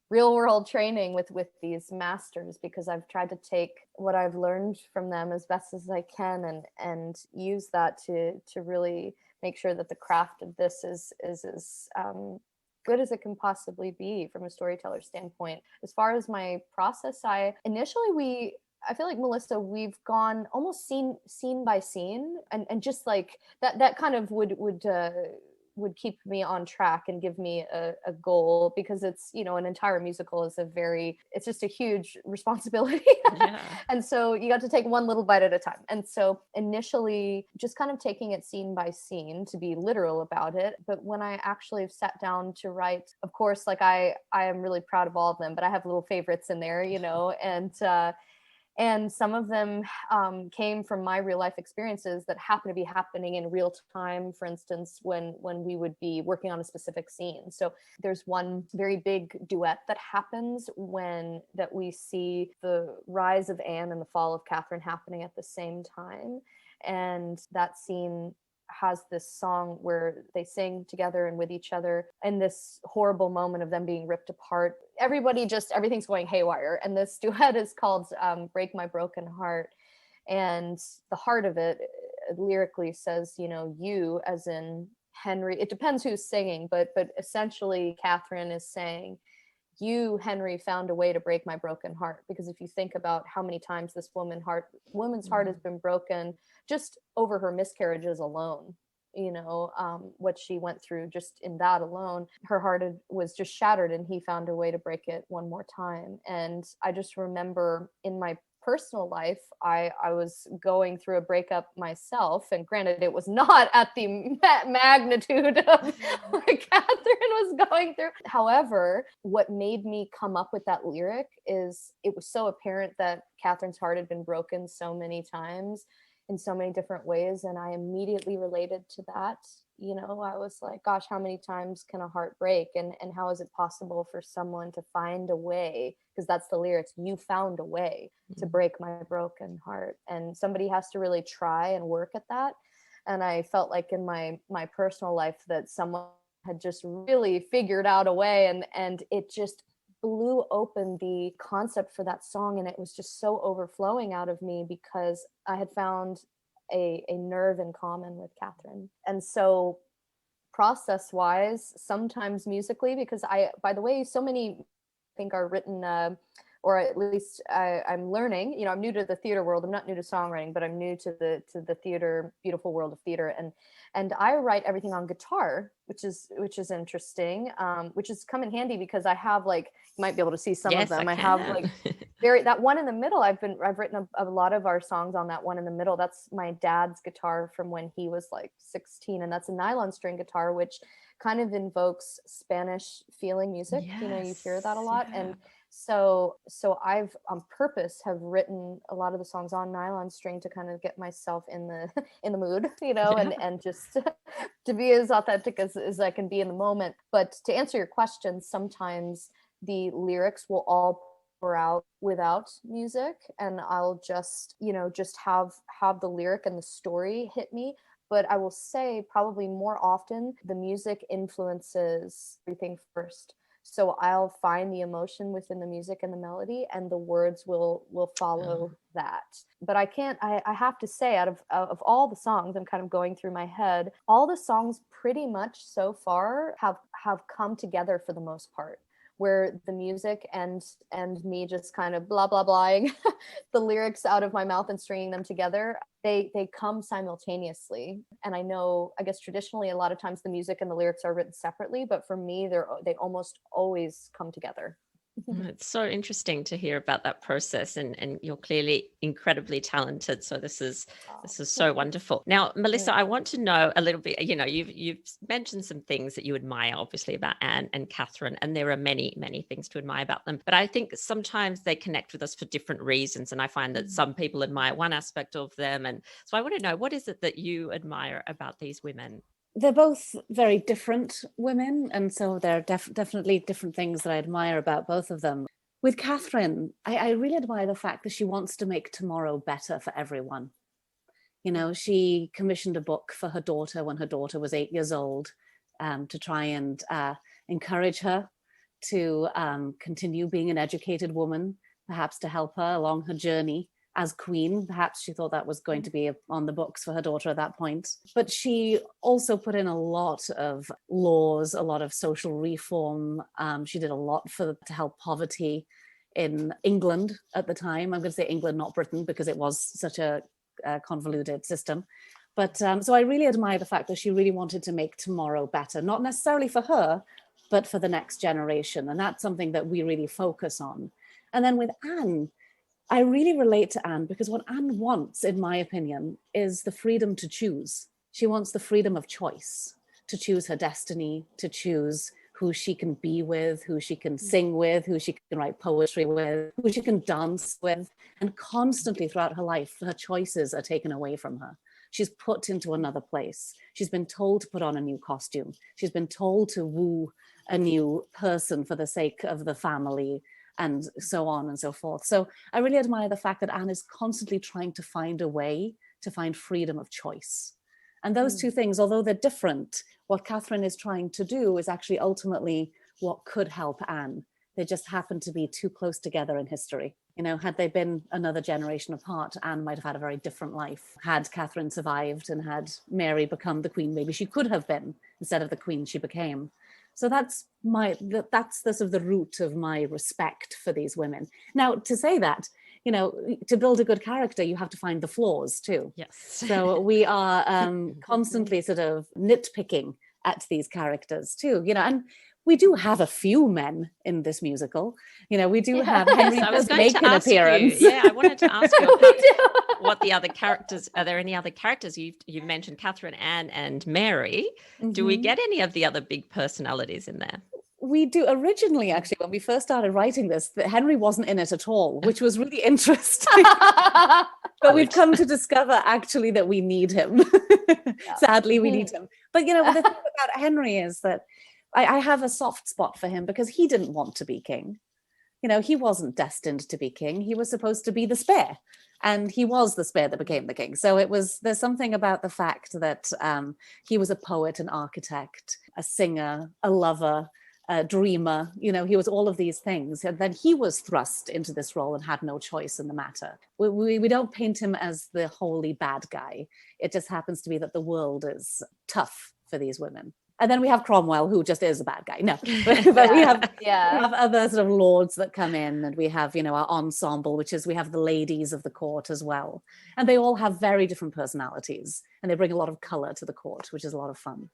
real world training with these masters, because I've tried to take what I've learned from them as best as I can and use that to really make sure that the craft of this is as good as it can possibly be from a storyteller standpoint. As far as my process, I feel like, Melissa, we've gone almost scene by scene, and just like that kind of would keep me on track and give me a goal, because it's, you know, an entire musical is it's just a huge responsibility. Yeah. And so you got to take one little bite at a time. And so initially just kind of taking it scene by scene, to be literal about it. But when I actually have sat down to write, of course, like I am really proud of all of them, but I have little favorites in there, you know, and some of them came from my real life experiences that happen to be happening in real time. For instance, when we would be working on a specific scene. So there's one very big duet that happens that we see the rise of Anne and the fall of Katherine happening at the same time. And that scene has this song where they sing together and with each other in this horrible moment of them being ripped apart. Everything's going haywire. And this duet is called Break My Broken Heart. And the heart of it lyrically says, you know, you as in Henry, it depends who's singing, but essentially Katherine is saying, you, Henry, found a way to break my broken heart. Because if you think about how many times this woman's heart has been broken just over her miscarriages alone, you know, what she went through just in that alone, her heart was just shattered, and he found a way to break it one more time. And I just remember in my personal life, I was going through a breakup myself, and granted, it was not at the magnitude of what Katherine was going through. However, what made me come up with that lyric is it was so apparent that Katherine's heart had been broken so many times in so many different ways, and I immediately related to that. You know, I was like, gosh, how many times can a heart break, and how is it possible for someone to find a way, because that's the lyrics, you found a way to break my broken heart, and somebody has to really try and work at that. And I felt like in my personal life that someone had just really figured out a way, and it just blew open the concept for that song. And it was just so overflowing out of me because I had found a nerve in common with Katherine. And so process wise, sometimes musically, because by the way, so many I think are written, or at least I'm learning, you know, I'm new to the theater world. I'm not new to songwriting, but I'm new to the theater, beautiful world of theater. And I write everything on guitar, which is interesting, which has come in handy because I have, like, you might be able to see some of them. I have like that one in the middle. I've written a lot of our songs on that one in the middle. That's my dad's guitar from when he was like 16, and that's a nylon string guitar, which kind of invokes Spanish feeling music. Yes, you know, you hear that a lot. Yeah. And so I've on purpose have written a lot of the songs on nylon string to kind of get myself in the mood, you know, and just to be as authentic as I can be in the moment. But to answer your question, sometimes the lyrics will all pour out without music, and I'll just, you know, just have the lyric and the story hit me. But I will say probably more often the music influences everything first. So I'll find the emotion within the music and the melody, and the words will follow that. But I have to say, out of all the songs, I'm kind of going through my head, all the songs pretty much so far have come together for the most part, where the music and me just kind of blah blah blahing the lyrics out of my mouth and stringing them together, they come simultaneously. And I guess traditionally a lot of times the music and the lyrics are written separately, but for me they almost always come together. It's so interesting to hear about that process, and you're clearly incredibly talented. So this is so wonderful. Now, Melisa, I want to know a little bit, you've mentioned some things that you admire, obviously, about Anne and Katherine, and there are many, many things to admire about them. But I think sometimes they connect with us for different reasons. And I find that some people admire one aspect of them. And so I want to know, what is it that you admire about these women? They're both very different women, and so there are definitely different things that I admire about both of them. With Katherine, I really admire the fact that she wants to make tomorrow better for everyone. She commissioned a book for her daughter when her daughter was 8 years old, to try and encourage her to continue being an educated woman, perhaps to help her along her journey as queen. Perhaps she thought that was going to be on the books for her daughter at that point. But she also put in a lot of laws, a lot of social reform. She did a lot to help poverty in England at the time. I'm going to say England, not Britain, because it was such a convoluted system. But so I really admire the fact that she really wanted to make tomorrow better, not necessarily for her, but for the next generation. And that's something that we really focus on. And then with Anne, I really relate to Anne, because what Anne wants, in my opinion, is the freedom to choose. She wants the freedom of choice, to choose her destiny, to choose who she can be with, who she can sing with, who she can write poetry with, who she can dance with. And constantly throughout her life, her choices are taken away from her. She's put into another place. She's been told to put on a new costume. She's been told to woo a new person for the sake of the family, and so on and so forth. So I really admire the fact that Anne is constantly trying to find a way to find freedom of choice. And those two things, although they're different, what Katherine is trying to do is actually ultimately what could help Anne. They just happen to be too close together in history. Had they been another generation apart, Anne might have had a very different life. Had Katherine survived and had Mary become the queen, maybe she could have been, instead of the queen she became. So that's the sort of the root of my respect for these women. Now, to say that, to build a good character, you have to find the flaws too. Yes. So we are constantly sort of nitpicking at these characters too, and we do have a few men in this musical. We do have Henry does make an appearance. I wanted to ask you about what the other characters, are there any other characters? You mentioned Katherine, Anne and Mary. Mm-hmm. Do we get any of the other big personalities in there? We do. Originally, actually, when we first started writing this, Henry wasn't in it at all, which was really interesting. But we've come to discover actually that we need him. Sadly, we need him. But, the thing about Henry is that I have a soft spot for him because he didn't want to be king. He wasn't destined to be king. He was supposed to be the spare. And he was the spare that became the king. So there's something about the fact that he was a poet, an architect, a singer, a lover, a dreamer. He was all of these things. And then he was thrust into this role and had no choice in the matter. We don't paint him as the wholly bad guy. It just happens to be that the world is tough for these women. And then we have Cromwell, who just is a bad guy. No, but we have other sort of lords that come in, and we have, our ensemble, which is we have the ladies of the court as well. And they all have very different personalities, and they bring a lot of color to the court, which is a lot of fun.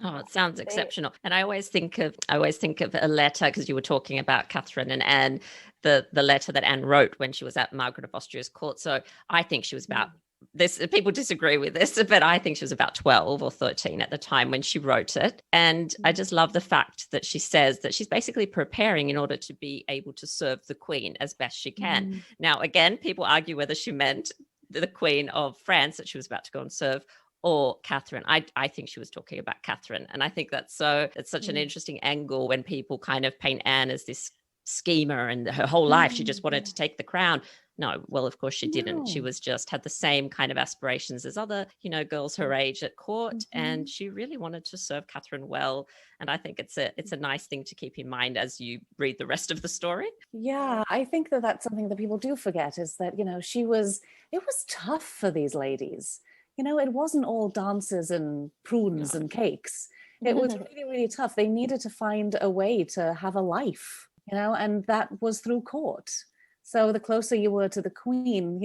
Oh, it sounds exceptional. And I always think of a letter, because you were talking about Katherine and Anne, the letter that Anne wrote when she was at Margaret of Austria's court. So I think she was about this, people disagree with this, but I think she was about 12 or 13 at the time when she wrote it. And I just love the fact that she says that she's basically preparing in order to be able to serve the Queen as best she can. Now, again, people argue whether she meant the Queen of France that she was about to go and serve, or Katherine. I think she was talking about Katherine. And I think it's such an interesting angle when people kind of paint Anne as this schemer, and her whole life she just wanted to take the crown. No, well, of course she didn't. She No. was just had the same kind of aspirations as other, girls her age at court, and Mhm. she really wanted to serve Catherine well. And I think it's a nice thing to keep in mind as you read the rest of the story. Yeah, I think that that's something that people do forget is that, it was tough for these ladies. It wasn't all dances and prunes No. and cakes. It was really, really tough. They needed to find a way to have a life, and that was through court. So the closer you were to the queen,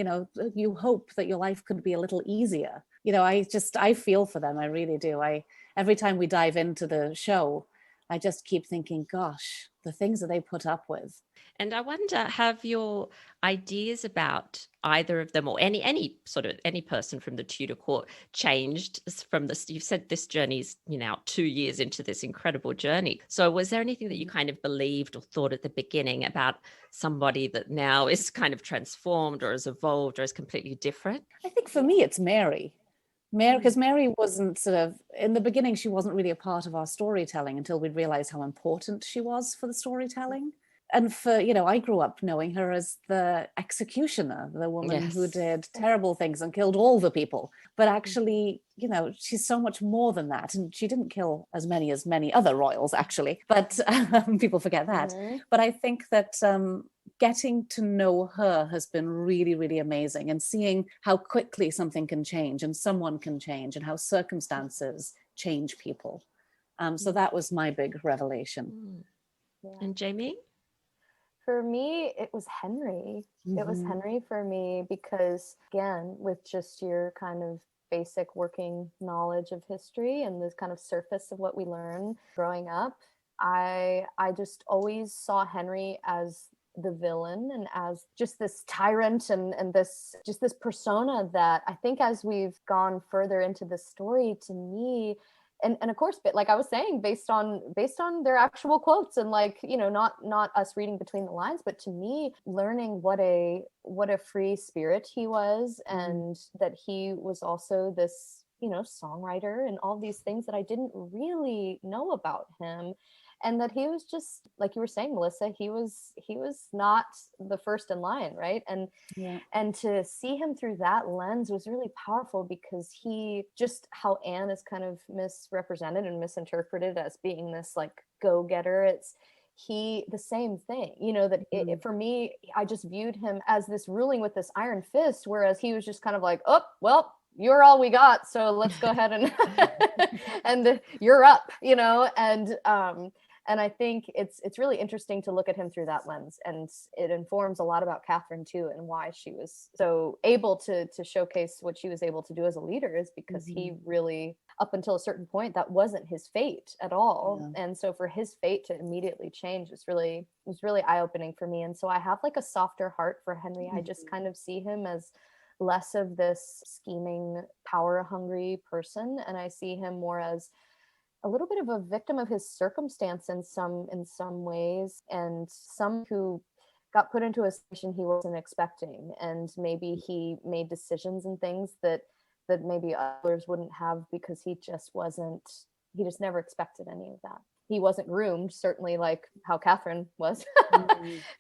you hope that your life could be a little easier. I feel for them. I really do. Every time we dive into the show, I just keep thinking, gosh, the things that they put up with. And I wonder, have your ideas about either of them or any person from the Tudor court changed from this? You've said this journey's, 2 years into this incredible journey. So was there anything that you kind of believed or thought at the beginning about somebody that now is kind of transformed or has evolved or is completely different? I think for me, it's Mary. Because Mary wasn't in the beginning, she wasn't really a part of our storytelling until we'd realized how important she was for the storytelling. And I grew up knowing her as the executioner, the woman who did terrible things and killed all the people. But actually, she's so much more than that. And she didn't kill as many other royals, actually. But people forget that. But I think that getting to know her has been really, really amazing, and seeing how quickly something can change and someone can change and how circumstances change people. So that was my big revelation. Yeah. And Jamie? For me, it was Henry. It was Henry for me because, again, with just your kind of basic working knowledge of history and this kind of surface of what we learn growing up, I just always saw Henry as the villain and as just this tyrant and this persona that I think as we've gone further into the story, to me, and of course, but like I was saying, based on their actual quotes and not us reading between the lines, but to me, learning what a free spirit he was, and that he was also this songwriter and all these things that I didn't really know about him. And that he was just, like you were saying, Melissa, he was not the first in line, right? And to see him through that lens was really powerful, because he, just how Anne is kind of misrepresented and misinterpreted as being this like go-getter, it's the same thing, that for me, I just viewed him as this ruling with this iron fist, whereas he was just kind of like, oh, well, you're all we got, so let's go ahead and and you're up, and I think it's really interesting to look at him through that lens, and it informs a lot about Catherine too, and why she was so able to showcase what she was able to do as a leader, is because he really, up until a certain point, that wasn't his fate at all. And so for his fate to immediately change was really eye-opening for me. And so I have like a softer heart for Henry. I just kind of see him as less of this scheming, power-hungry person, and I see him more as a little bit of a victim of his circumstance in some ways, and some who got put into a situation he wasn't expecting, and maybe he made decisions and things that maybe others wouldn't have, because he just never expected any of that. He wasn't groomed, certainly, like how Catherine was.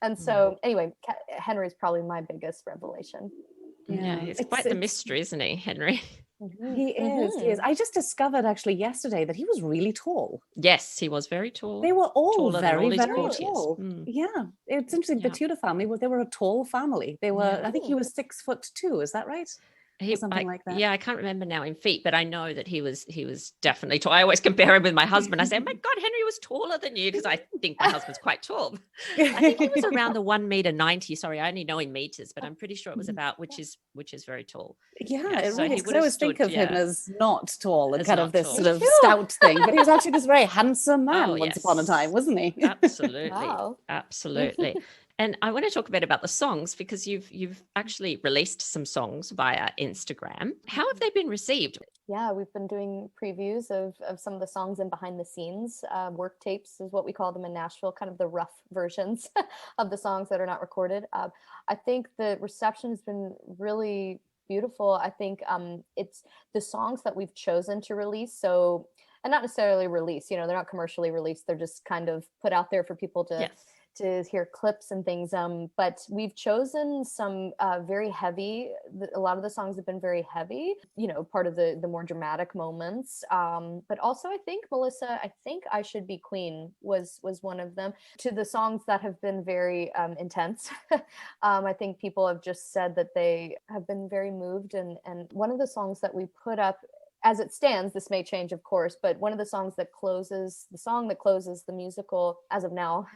And so anyway, Henry's probably my biggest revelation. Yeah, he's quite the mystery, isn't he, Henry? He is. I just discovered actually yesterday that he was really tall. Yes, he was very tall. They were all very, very courtiers. tall. Yeah, it's interesting. The Tudor family, they were a tall family. They were, I think he was 6'2". Is that right? Something like that. Yeah, I can't remember now in feet, but I know that he was definitely tall. I always compare him with my husband. I say, my God, Henry was taller than you, because I think my husband's quite tall. I think he was around the 1.90 meter. Sorry, I only know in meters, but I'm pretty sure it was about, which is very tall. Yeah, so I always think of him as not tall and kind of this sort of stout thing, but he was actually this very handsome man once upon a time, wasn't he? Absolutely. Wow. Absolutely. And I want to talk a bit about the songs, because you've actually released some songs via Instagram. How have they been received? Yeah, we've been doing previews of some of the songs and behind the scenes. Work tapes is what we call them in Nashville, kind of the rough versions of the songs that are not recorded. I think the reception has been really beautiful. I think it's the songs that we've chosen to release. So, and not necessarily release, they're not commercially released. They're just kind of put out there for people to to hear clips and things. But we've chosen some very heavy. A lot of the songs have been very heavy, part of the more dramatic moments. But also, I think, Melisa, I think I Should Be Queen was one of them. To the songs that have been very intense, I think people have just said that they have been very moved. And one of the songs that we put up, as it stands, this may change, of course, but one of the songs that closes the musical as of now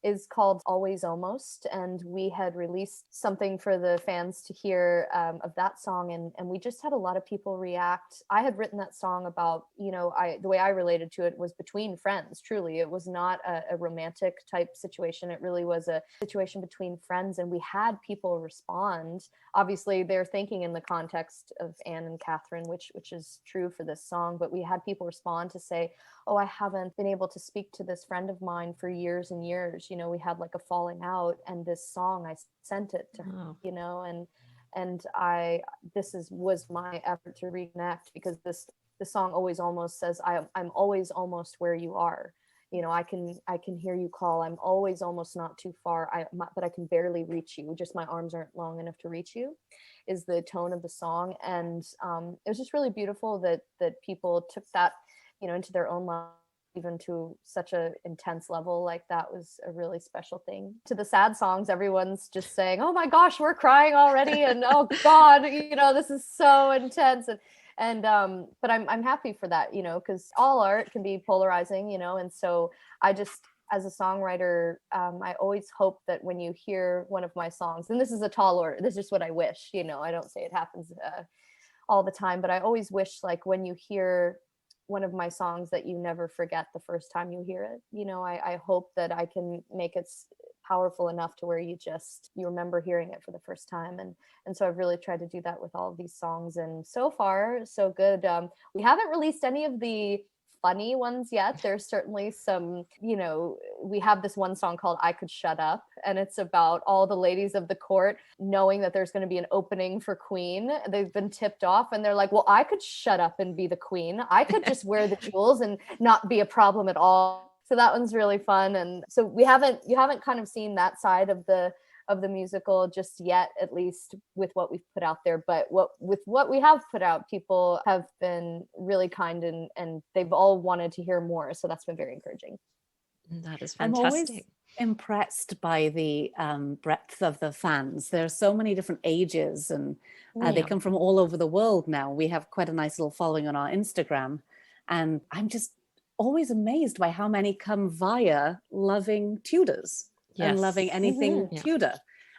is called Always Almost. And we had released something for the fans to hear of that song. And we just had a lot of people react. I had written that song about, the way I related to it was between friends, truly. It was not a romantic type situation. It really was a situation between friends. And we had people respond. Obviously, they're thinking in the context of Anne and Katherine, which is true for this song, but we had people respond to say, oh, I haven't been able to speak to this friend of mine for years and years. We had like a falling out, and this song, I sent it to her, and was my effort to reconnect, because the song Always Almost says, I'm always almost where you are. I can hear you call. I'm always almost not too far, but I can barely reach you. Just my arms aren't long enough to reach you, is the tone of the song. And it was just really beautiful that people took that, into their own life, even to such a intense level. Like, that was a really special thing. To the sad songs, everyone's just saying, oh my gosh, we're crying already. And oh God, this is so intense. But I'm happy for that, because all art can be polarizing, and so I just, as a songwriter, I always hope that when you hear one of my songs, and this is a tall order, this is just what I wish, I don't say it happens all the time, but I always wish, like, when you hear one of my songs, that you never forget the first time you hear it. I hope that I can make it powerful enough to where you remember hearing it for the first time. And so I've really tried to do that with all of these songs, and so far so good. We haven't released any of the funny ones yet. There's certainly some, we have this one song called I Could Shut Up, and it's about all the ladies of the court knowing that there's going to be an opening for queen. They've been tipped off, and they're like, well, I could shut up and be the queen. I could just wear the jewels and not be a problem at all. So that one's really fun. And so you haven't kind of seen that side of the musical just yet, at least with what we've put out there. But with what we have put out, people have been really kind, and they've all wanted to hear more. So that's been very encouraging. That is fantastic. I'm always impressed by the breadth of the fans. There are so many different ages, and they come from all over the world now. We have quite a nice little following on our Instagram, and I'm just always amazed by how many come via loving Tudors. Yes. And loving anything Tudor.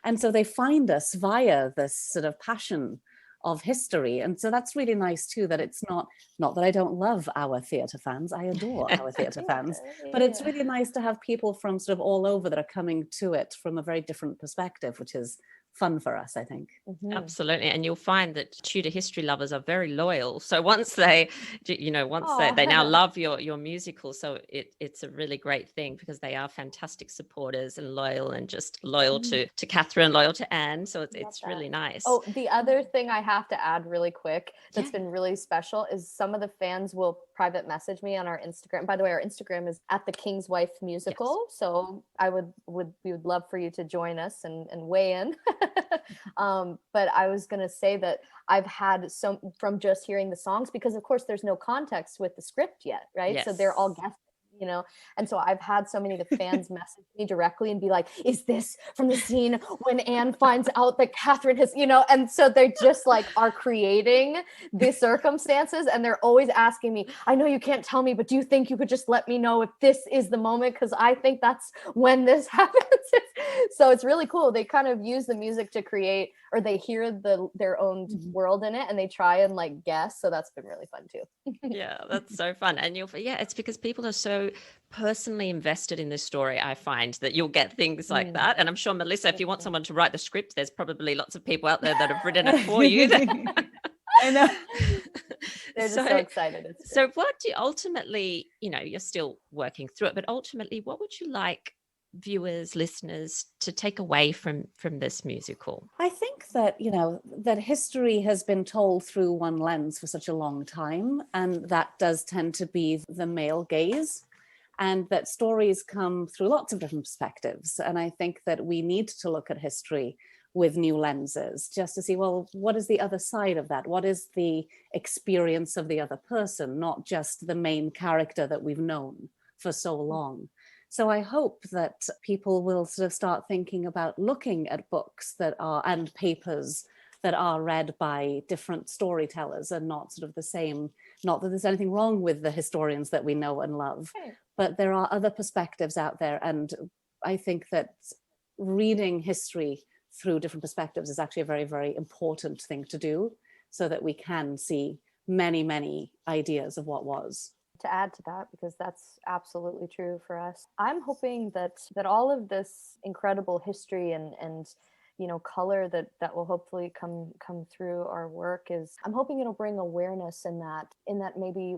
And so they find us via this sort of passion of history. And so that's really nice too, that it's not that I don't love our theatre fans. I adore our theatre fans. But it's really nice to have people from sort of all over that are coming to it from a very different perspective, which is fun for us, I think. Mm-hmm. Absolutely. And you'll find that Tudor history lovers are very loyal. So once they now love your musical, so it's a really great thing, because they are fantastic supporters and loyal, and just loyal to Katherine, loyal to Anne. So it's really nice. Oh, the other thing I have to add really quick that's been really special is some of the fans will private message me on our Instagram. By the way, our Instagram is at the King's Wife Musical. Yes. So we would love for you to join us and weigh in. But I was going to say that I've had some from just hearing the songs, because of course there's no context with the script yet, right? Yes. So they're all guessing, and so I've had so many of the fans message me directly and be like, is this from the scene when Anne finds out that Katherine has, and so they just like are creating the circumstances, and they're always asking me, I know you can't tell me, but do you think you could just let me know if this is the moment? Because I think that's when this happens. So it's really cool. They kind of use the music to create, or they hear their own world in it, and they try and like guess. So that's been really fun too. Yeah, that's so fun. And it's because people are so personally invested in this story. I find that you'll get things like that. And I'm sure, Melisa, if you want someone to write the script, there's probably lots of people out there that have written it for you. I know. They're just so excited. So what do you ultimately, you're still working through it, but ultimately, what would you like viewers, listeners to take away from this musical? I think that, that history has been told through one lens for such a long time, and that does tend to be the male gaze. and that stories come through lots of different perspectives. And I think that we need to look at history with new lenses, just to see, well, what is the other side of that? What is the experience of the other person, not just the main character that we've known for so long? So I hope that people will sort of start thinking about looking at books that are, and papers that are read by different storytellers and not sort of the same. Not that there's anything wrong with the historians that we know and love, but there are other perspectives out there. And I think that reading history through different perspectives is actually a very, very important thing to do, so that we can see many, many ideas of what was. To add to that, because that's absolutely true for us, I'm hoping that all of this incredible history and color that will hopefully come through our work is, I'm hoping it'll bring awareness in that maybe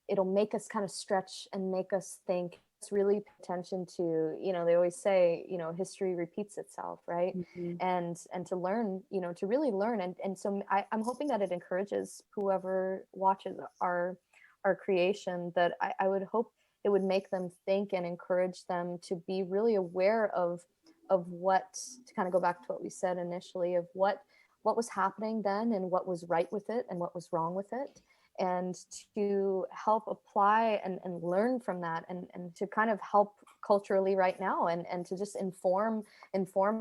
it'll make us kind of stretch and make us think. It's really pay attention to, they always say, history repeats itself, right? Mm-hmm. And to learn, to really learn. And so I'm hoping that it encourages whoever watches our creation, that I would hope it would make them think and encourage them to be really aware of what, to kind of go back to what we said initially, of what was happening then and what was right with it and what was wrong with it, and to help apply and learn from that, and to kind of help culturally right now, and to just inform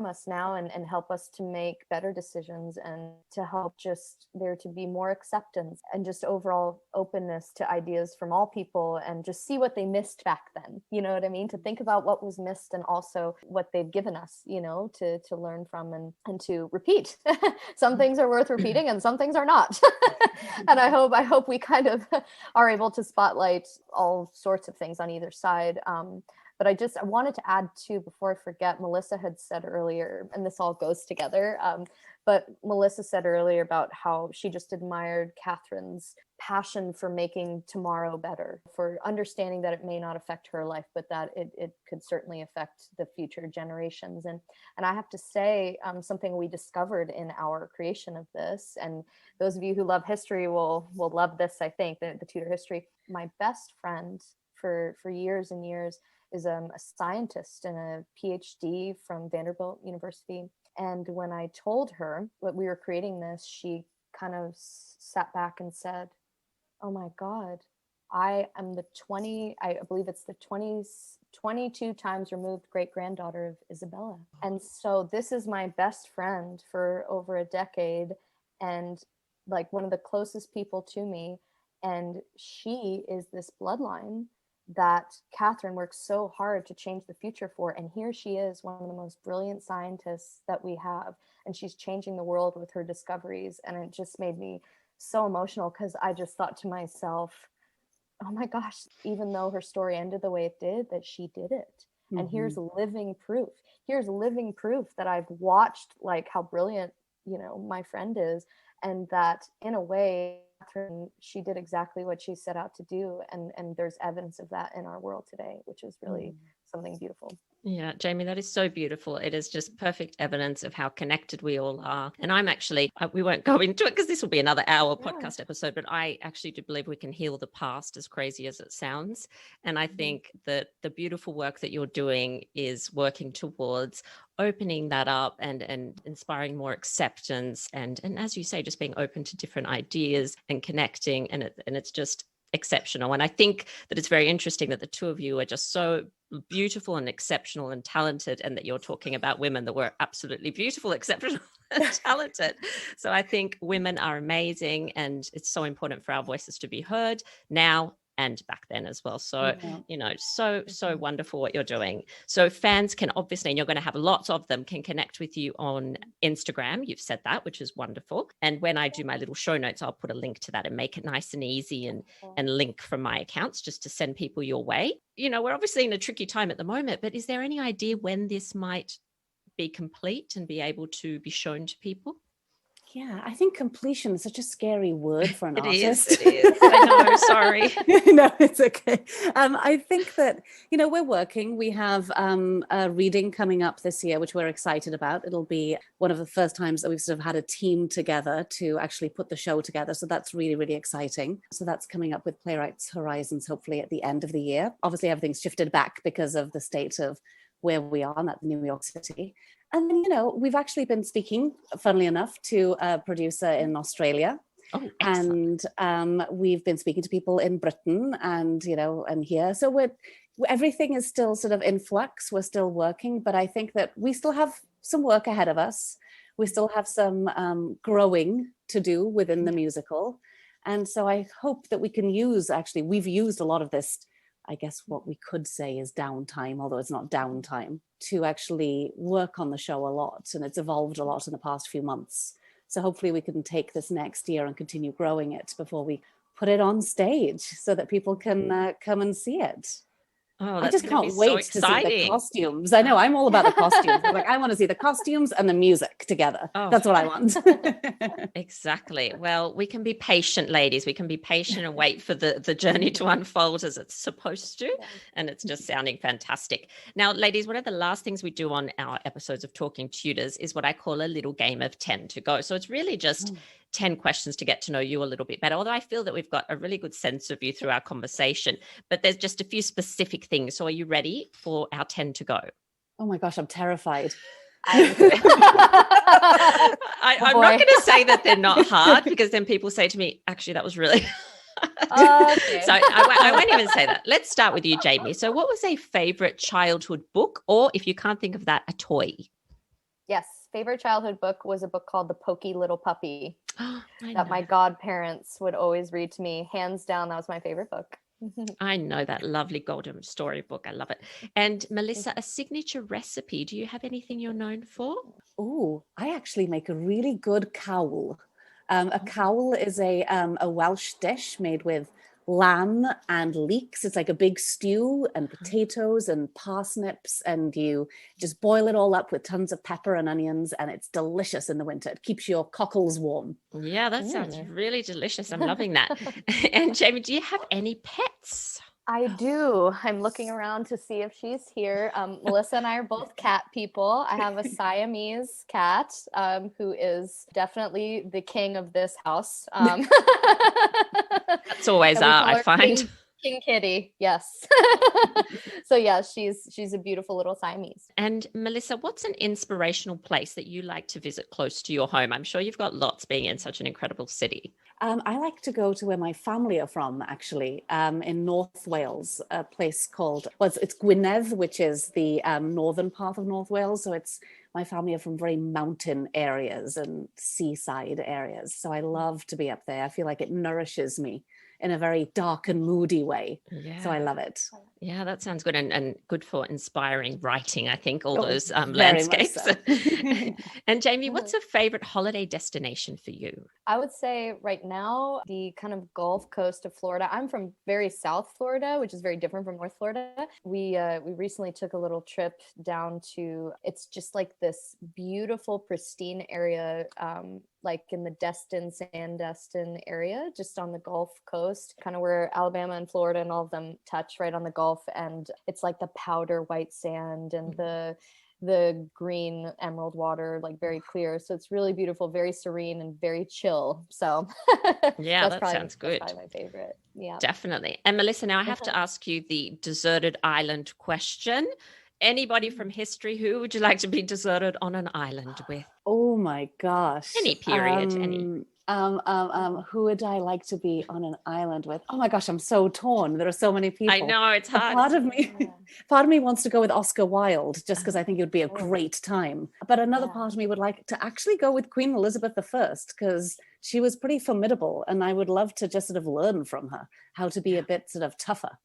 us now, and help us to make better decisions, and to help just there to be more acceptance and just overall openness to ideas from all people, and just see what they missed back then, you know what I mean? To think about what was missed and also what they've given us, to learn from and to repeat. Some things are worth repeating and some things are not. And I hope we kind of are able to spotlight all sorts of things on either side. But I wanted to add too, before I forget, Melisa had said earlier, and this all goes together, but Melisa said earlier about how she just admired Katherine's passion for making tomorrow better, for understanding that it may not affect her life, but that it could certainly affect the future generations. And I have to say, something we discovered in our creation of this, and those of you who love history will love this, I think, the Tudor history. My best friend for years and years is a scientist and a PhD from Vanderbilt University. And when I told her that we were creating this, she kind of sat back and said, "Oh my God, I am I believe it's the 22 times removed great-granddaughter of Isabella. And so this is my best friend for over a decade, and like one of the closest people to me. And she is this bloodline that Katherine worked so hard to change the future for. And here she is, one of the most brilliant scientists that we have. And she's changing the world with her discoveries." And it just made me so emotional, because I just thought to myself, oh my gosh, even though her story ended the way it did, that she did it. Mm-hmm. And here's living proof. Here's living proof that I've watched, like how brilliant, my friend is. And that in a way, Katherine, she did exactly what she set out to do. And there's evidence of that in our world today, which is really something beautiful. Yeah, Jamie, that is so beautiful. It is just perfect evidence of how connected we all are. And I'm actually, we won't go into it because this will be another hour podcast episode, but I actually do believe we can heal the past, as crazy as it sounds. And I think that the beautiful work that you're doing is working towards opening that up and inspiring more acceptance. And as you say, just being open to different ideas and connecting. And it's just exceptional. And I think that it's very interesting that the two of you are just so beautiful and exceptional and talented, and that you're talking about women that were absolutely beautiful, exceptional and talented. So I think women are amazing, and it's so important for our voices to be heard now and back then as well. So, so wonderful what you're doing. So fans can obviously, and you're going to have lots of them, can connect with you on Instagram. You've said that, which is wonderful. And when I do my little show notes, I'll put a link to that and make it nice and easy and link from my accounts just to send people your way. We're obviously in a tricky time at the moment, but is there any idea when this might be complete and be able to be shown to people? Yeah, I think completion is such a scary word for an It artist. is. It is. I know. Sorry. No, it's okay. I think that, we're working. We have a reading coming up this year, which we're excited about. It'll be one of the first times that we've sort of had a team together to actually put the show together. So that's really, really exciting. So that's coming up with Playwrights Horizons, hopefully at the end of the year. Obviously, everything's shifted back because of the state of where we are, and that's New York City. And then, we've actually been speaking, funnily enough, to a producer in Australia. Oh, excellent. And we've been speaking to people in Britain and, and here. So everything is still sort of in flux. We're still working, but I think that we still have some work ahead of us. We still have some growing to do within the musical. And so I hope that we can we've used a lot of this, I guess what we could say is downtime, although it's not downtime, to actually work on the show a lot. And it's evolved a lot in the past few months. So hopefully we can take this next year and continue growing it before we put it on stage so that people can come and see it. Oh, I just can't wait to see the costumes. I know, I'm all about the costumes. I want to see the costumes and the music together. Oh. That's what I want. Exactly. Well, we can be patient, ladies. We can be patient and wait for the journey to unfold as it's supposed to. And it's just sounding fantastic. Now, ladies, one of the last things we do on our episodes of Talking Tudors is what I call a little game of 10 to go. So it's really just 10 questions to get to know you a little bit better, although I feel that we've got a really good sense of you through our conversation, but there's just a few specific things. So are you ready for our 10 to go? Oh my gosh, I'm terrified. I'm not going to say that they're not hard, because then people say to me, actually, that was really okay. So I won't even say that. Let's start with you, Jamie. So what was a favorite childhood book, or if you can't think of that, a toy? Yes. Favorite childhood book was a book called The Pokey Little Puppy that my godparents would always read to me. Hands down, that was my favorite book. I know that lovely golden storybook. I love it. And Melisa, a signature recipe. Do you have anything you're known for? Oh, I actually make a really good cowl. A cowl is a Welsh dish made with lamb and leeks. It's like a big stew and potatoes and parsnips, and you just boil it all up with tons of pepper and onions, and it's delicious in the winter. It keeps your cockles warm. Yeah, that sounds really delicious. I'm loving that. And Jamie, do you have any pets? I do. I'm looking around to see if she's here. Melissa and I are both cat people. I have a Siamese cat who is definitely the king of this house. That's always I find. King Kitty, yes. So yeah, she's a beautiful little Siamese. And Melisa, what's an inspirational place that you like to visit close to your home? I'm sure you've got lots, being in such an incredible city. I like to go to where my family are from, actually, in North Wales, a place called, it's Gwynedd, which is the northern part of North Wales. So my family are from very mountain areas and seaside areas. So I love to be up there. I feel like it nourishes me in a very dark and moody way. Yeah. So I love it. Yeah, that sounds good, and good for inspiring writing, I think, all those landscapes. So. And Jamie, what's a favorite holiday destination for you? I would say right now, the kind of Gulf Coast of Florida. I'm from very South Florida, which is very different from North Florida. We recently took a little trip down to, it's just like this beautiful, pristine area, like in the Sandestin area, just on the Gulf Coast, kind of where Alabama and Florida and all of them touch, right on the Gulf. And it's like the powder white sand and the green emerald water, like very clear. So it's really beautiful, very serene and very chill. So yeah, that sounds good. That's probably my favorite. Yeah, definitely. And Melisa, now I have to ask you the deserted island question. Anybody from history, who would you like to be deserted on an island with? Oh my gosh. Any period, any. Who would I like to be on an island with? Oh my gosh, I'm so torn. There are so many people. I know, it's hard. Part of me wants to go with Oscar Wilde, just because I think it would be a great time. But another part of me would like to actually go with Queen Elizabeth I, because she was pretty formidable, and I would love to just sort of learn from her how to be a bit sort of tougher.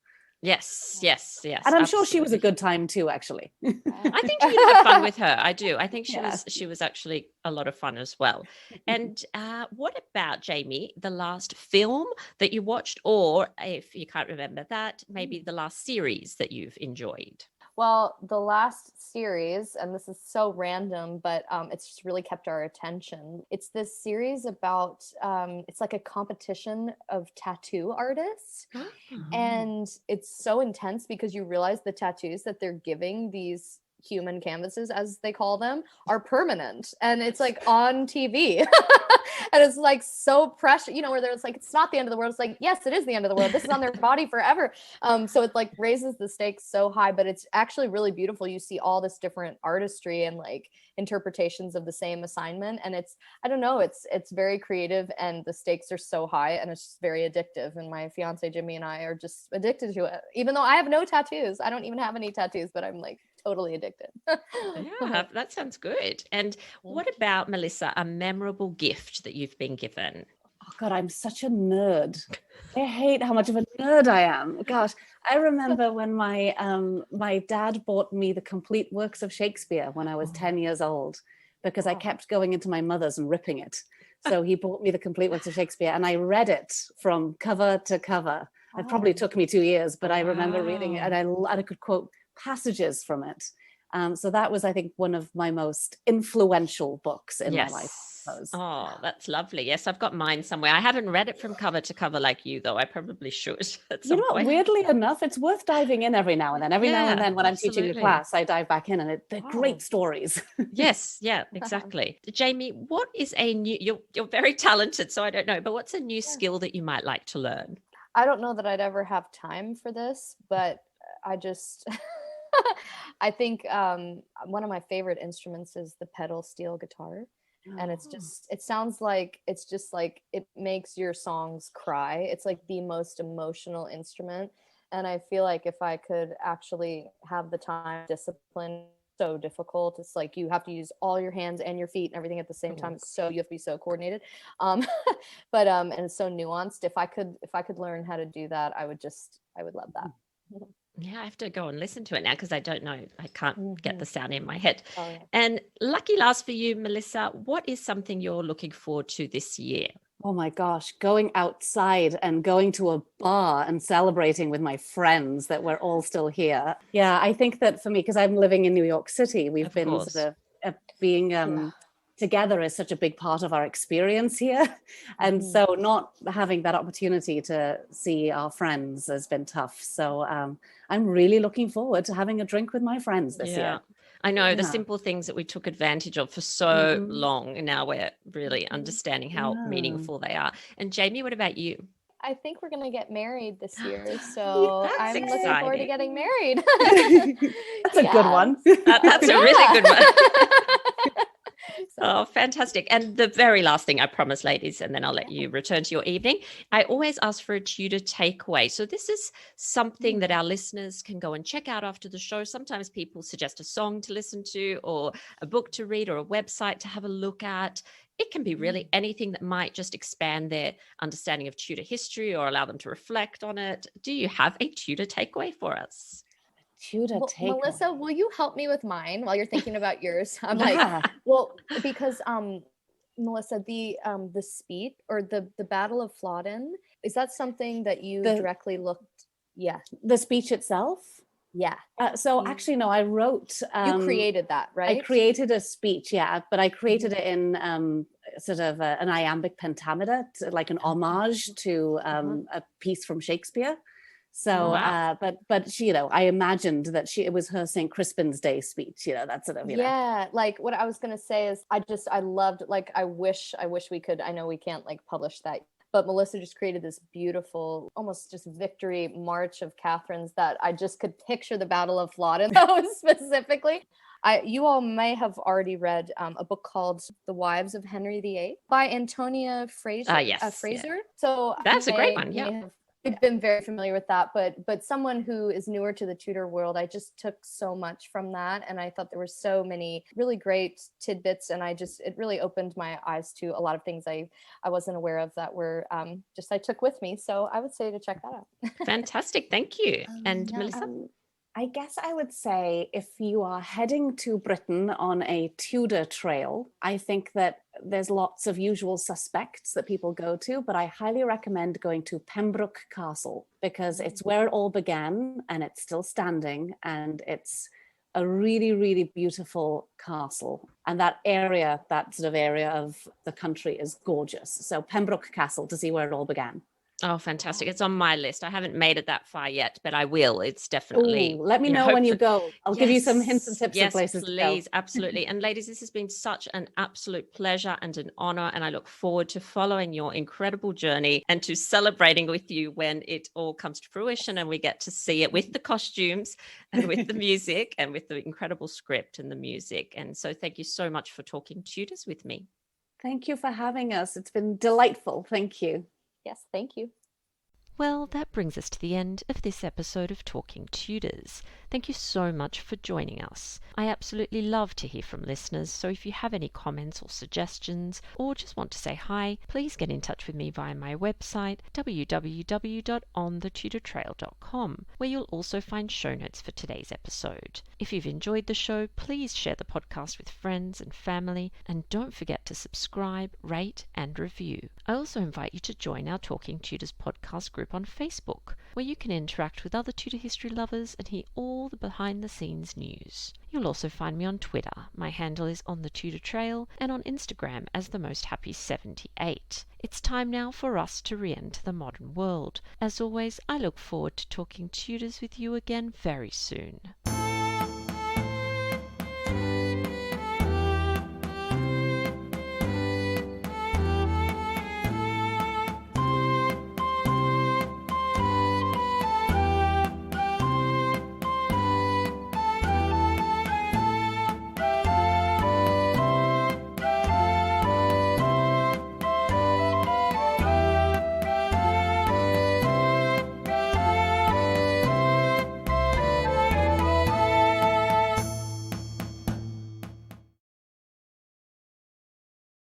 Yes. And I'm sure she was a good time too, actually. I think you'd have fun with her. I do. I think she was actually a lot of fun as well. And what about, Jamie, the last film that you watched, or if you can't remember that, maybe the last series that you've enjoyed? Well, the last series, and this is so random, but it's just really kept our attention. It's this series about, it's like a competition of tattoo artists. And it's so intense because you realize the tattoos that they're giving these human canvases, as they call them, are permanent, and it's like on TV. And it's like so precious, you know, where there's like, it's not the end of the world. It's like, yes, it is the end of the world. This is on their body forever. So it like raises the stakes so high, but it's actually really beautiful. You see all this different artistry and like interpretations of the same assignment, and it's, I don't know, it's very creative, and the stakes are so high, and it's just very addictive. And my fiance Jimmy and I are just addicted to it, even though I have no tattoos. I don't even have any tattoos, but I'm like totally addicted. Yeah, that sounds good. And what about, Melisa, a memorable gift that you've been given? Oh God, I'm such a nerd. I hate how much of a nerd I am. Gosh, I remember when my dad bought me the complete works of Shakespeare when I was 10 years old, because I kept going into my mother's and ripping it. So he bought me the complete works of Shakespeare, and I read it from cover to cover. It probably took me 2 years, but I remember reading it, and I could quote passages from it. So that was, I think, one of my most influential books in my life. Oh, that's lovely. Yes, I've got mine somewhere. I haven't read it from cover to cover like you, though. I probably should at some point. Weirdly enough, it's worth diving in every now and then. Every now and then when I'm teaching a class, I dive back in, and they're great stories. Yes, yeah, exactly. Jamie, what is a new, you're very talented, so I don't know, but what's a new skill that you might like to learn? I don't know that I'd ever have time for this, but I just... I think one of my favorite instruments is the pedal steel guitar. And it's just, it sounds like, it's just like, it makes your songs cry. It's like the most emotional instrument. And I feel like if I could actually have the time, discipline, so difficult. It's like you have to use all your hands and your feet and everything at the same time. So you have to be so coordinated. But and it's so nuanced. If I could learn how to do that, I would love that. Yeah, I have to go and listen to it now because I don't know. I can't get the sound in my head. And lucky last for you, Melisa, what is something you're looking forward to this year? Oh my gosh, going outside and going to a bar and celebrating with my friends that we're all still here. Yeah, I think that for me, because I'm living in New York City, we've been sort of being together is such a big part of our experience here. And so not having that opportunity to see our friends has been tough. So I'm really looking forward to having a drink with my friends this year. I know the simple things that we took advantage of for so long, and now we're really understanding how meaningful they are. And Jamie, what about you? I think we're going to get married this year, so I'm looking forward to getting married. That's a good one. That's a really good one. Oh, fantastic. And the very last thing I promise, ladies, and then I'll let you return to your evening. I always ask for a Tudor takeaway. So this is something that our listeners can go and check out after the show. Sometimes people suggest a song to listen to or a book to read or a website to have a look at. It can be really anything that might just expand their understanding of Tudor history or allow them to reflect on it. Do you have a Tudor takeaway for us? Melisa, will you help me with mine while you're thinking about yours? I'm like, well, because Melisa, the speech or the Battle of Flodden, is that something that you directly looked? Yeah, the speech itself. Yeah. So actually, no, I wrote. You created that, right? I created a speech, but I created it in sort of an iambic pentameter, like an homage to a piece from Shakespeare. So, but she, I imagined that it was her St. Crispin's Day speech, that sort of, Yeah, like what I was going to say is I loved, like, I wish we could, I know we can't like publish that, but Melisa just created this beautiful, almost just victory march of Catherine's that I just could picture the Battle of Flodden specifically. You all may have already read a book called The Wives of Henry VIII by Antonia Fraser. Fraser. Yeah. So that's a great one. Yeah. I've been very familiar with that, but someone who is newer to the Tudor world, I just took so much from that, and I thought there were so many really great tidbits, and it really opened my eyes to a lot of things I wasn't aware of that were I took with me. So I would say to check that out. Fantastic, thank you. And Melisa? I guess I would say if you are heading to Britain on a Tudor trail, I think that there's lots of usual suspects that people go to, but I highly recommend going to Pembroke Castle because it's where it all began and it's still standing, and it's a really, really beautiful castle. And that sort of area of the country is gorgeous. So Pembroke Castle, to see where it all began. Oh, fantastic. It's on my list. I haven't made it that far yet, but I will. It's definitely. Let me know when you go. I'll give you some hints and tips of Yes, places please. to go. Absolutely. And ladies, this has been such an absolute pleasure and an honor. And I look forward to following your incredible journey and to celebrating with you when it all comes to fruition and we get to see it with the costumes and with the music and with the incredible script and the music. And so thank you so much for talking Tudors with me. Thank you for having us. It's been delightful. Thank you. Yes, thank you. Well, that brings us to the end of this episode of Talking Tudors. Thank you so much for joining us. I absolutely love to hear from listeners, so if you have any comments or suggestions, or just want to say hi, please get in touch with me via my website, www.onthetudortrail.com, where you'll also find show notes for today's episode. If you've enjoyed the show, please share the podcast with friends and family, and don't forget to subscribe, rate, and review. I also invite you to join our Talking Tudors podcast group on Facebook, where you can interact with other Tudor history lovers and hear all the behind-the-scenes news. You'll also find me on Twitter. My handle is On the Tudor Trail, and on Instagram as The Most Happy 78. It's time now for us to re-enter the modern world. As always, I look forward to talking Tudors with you again very soon.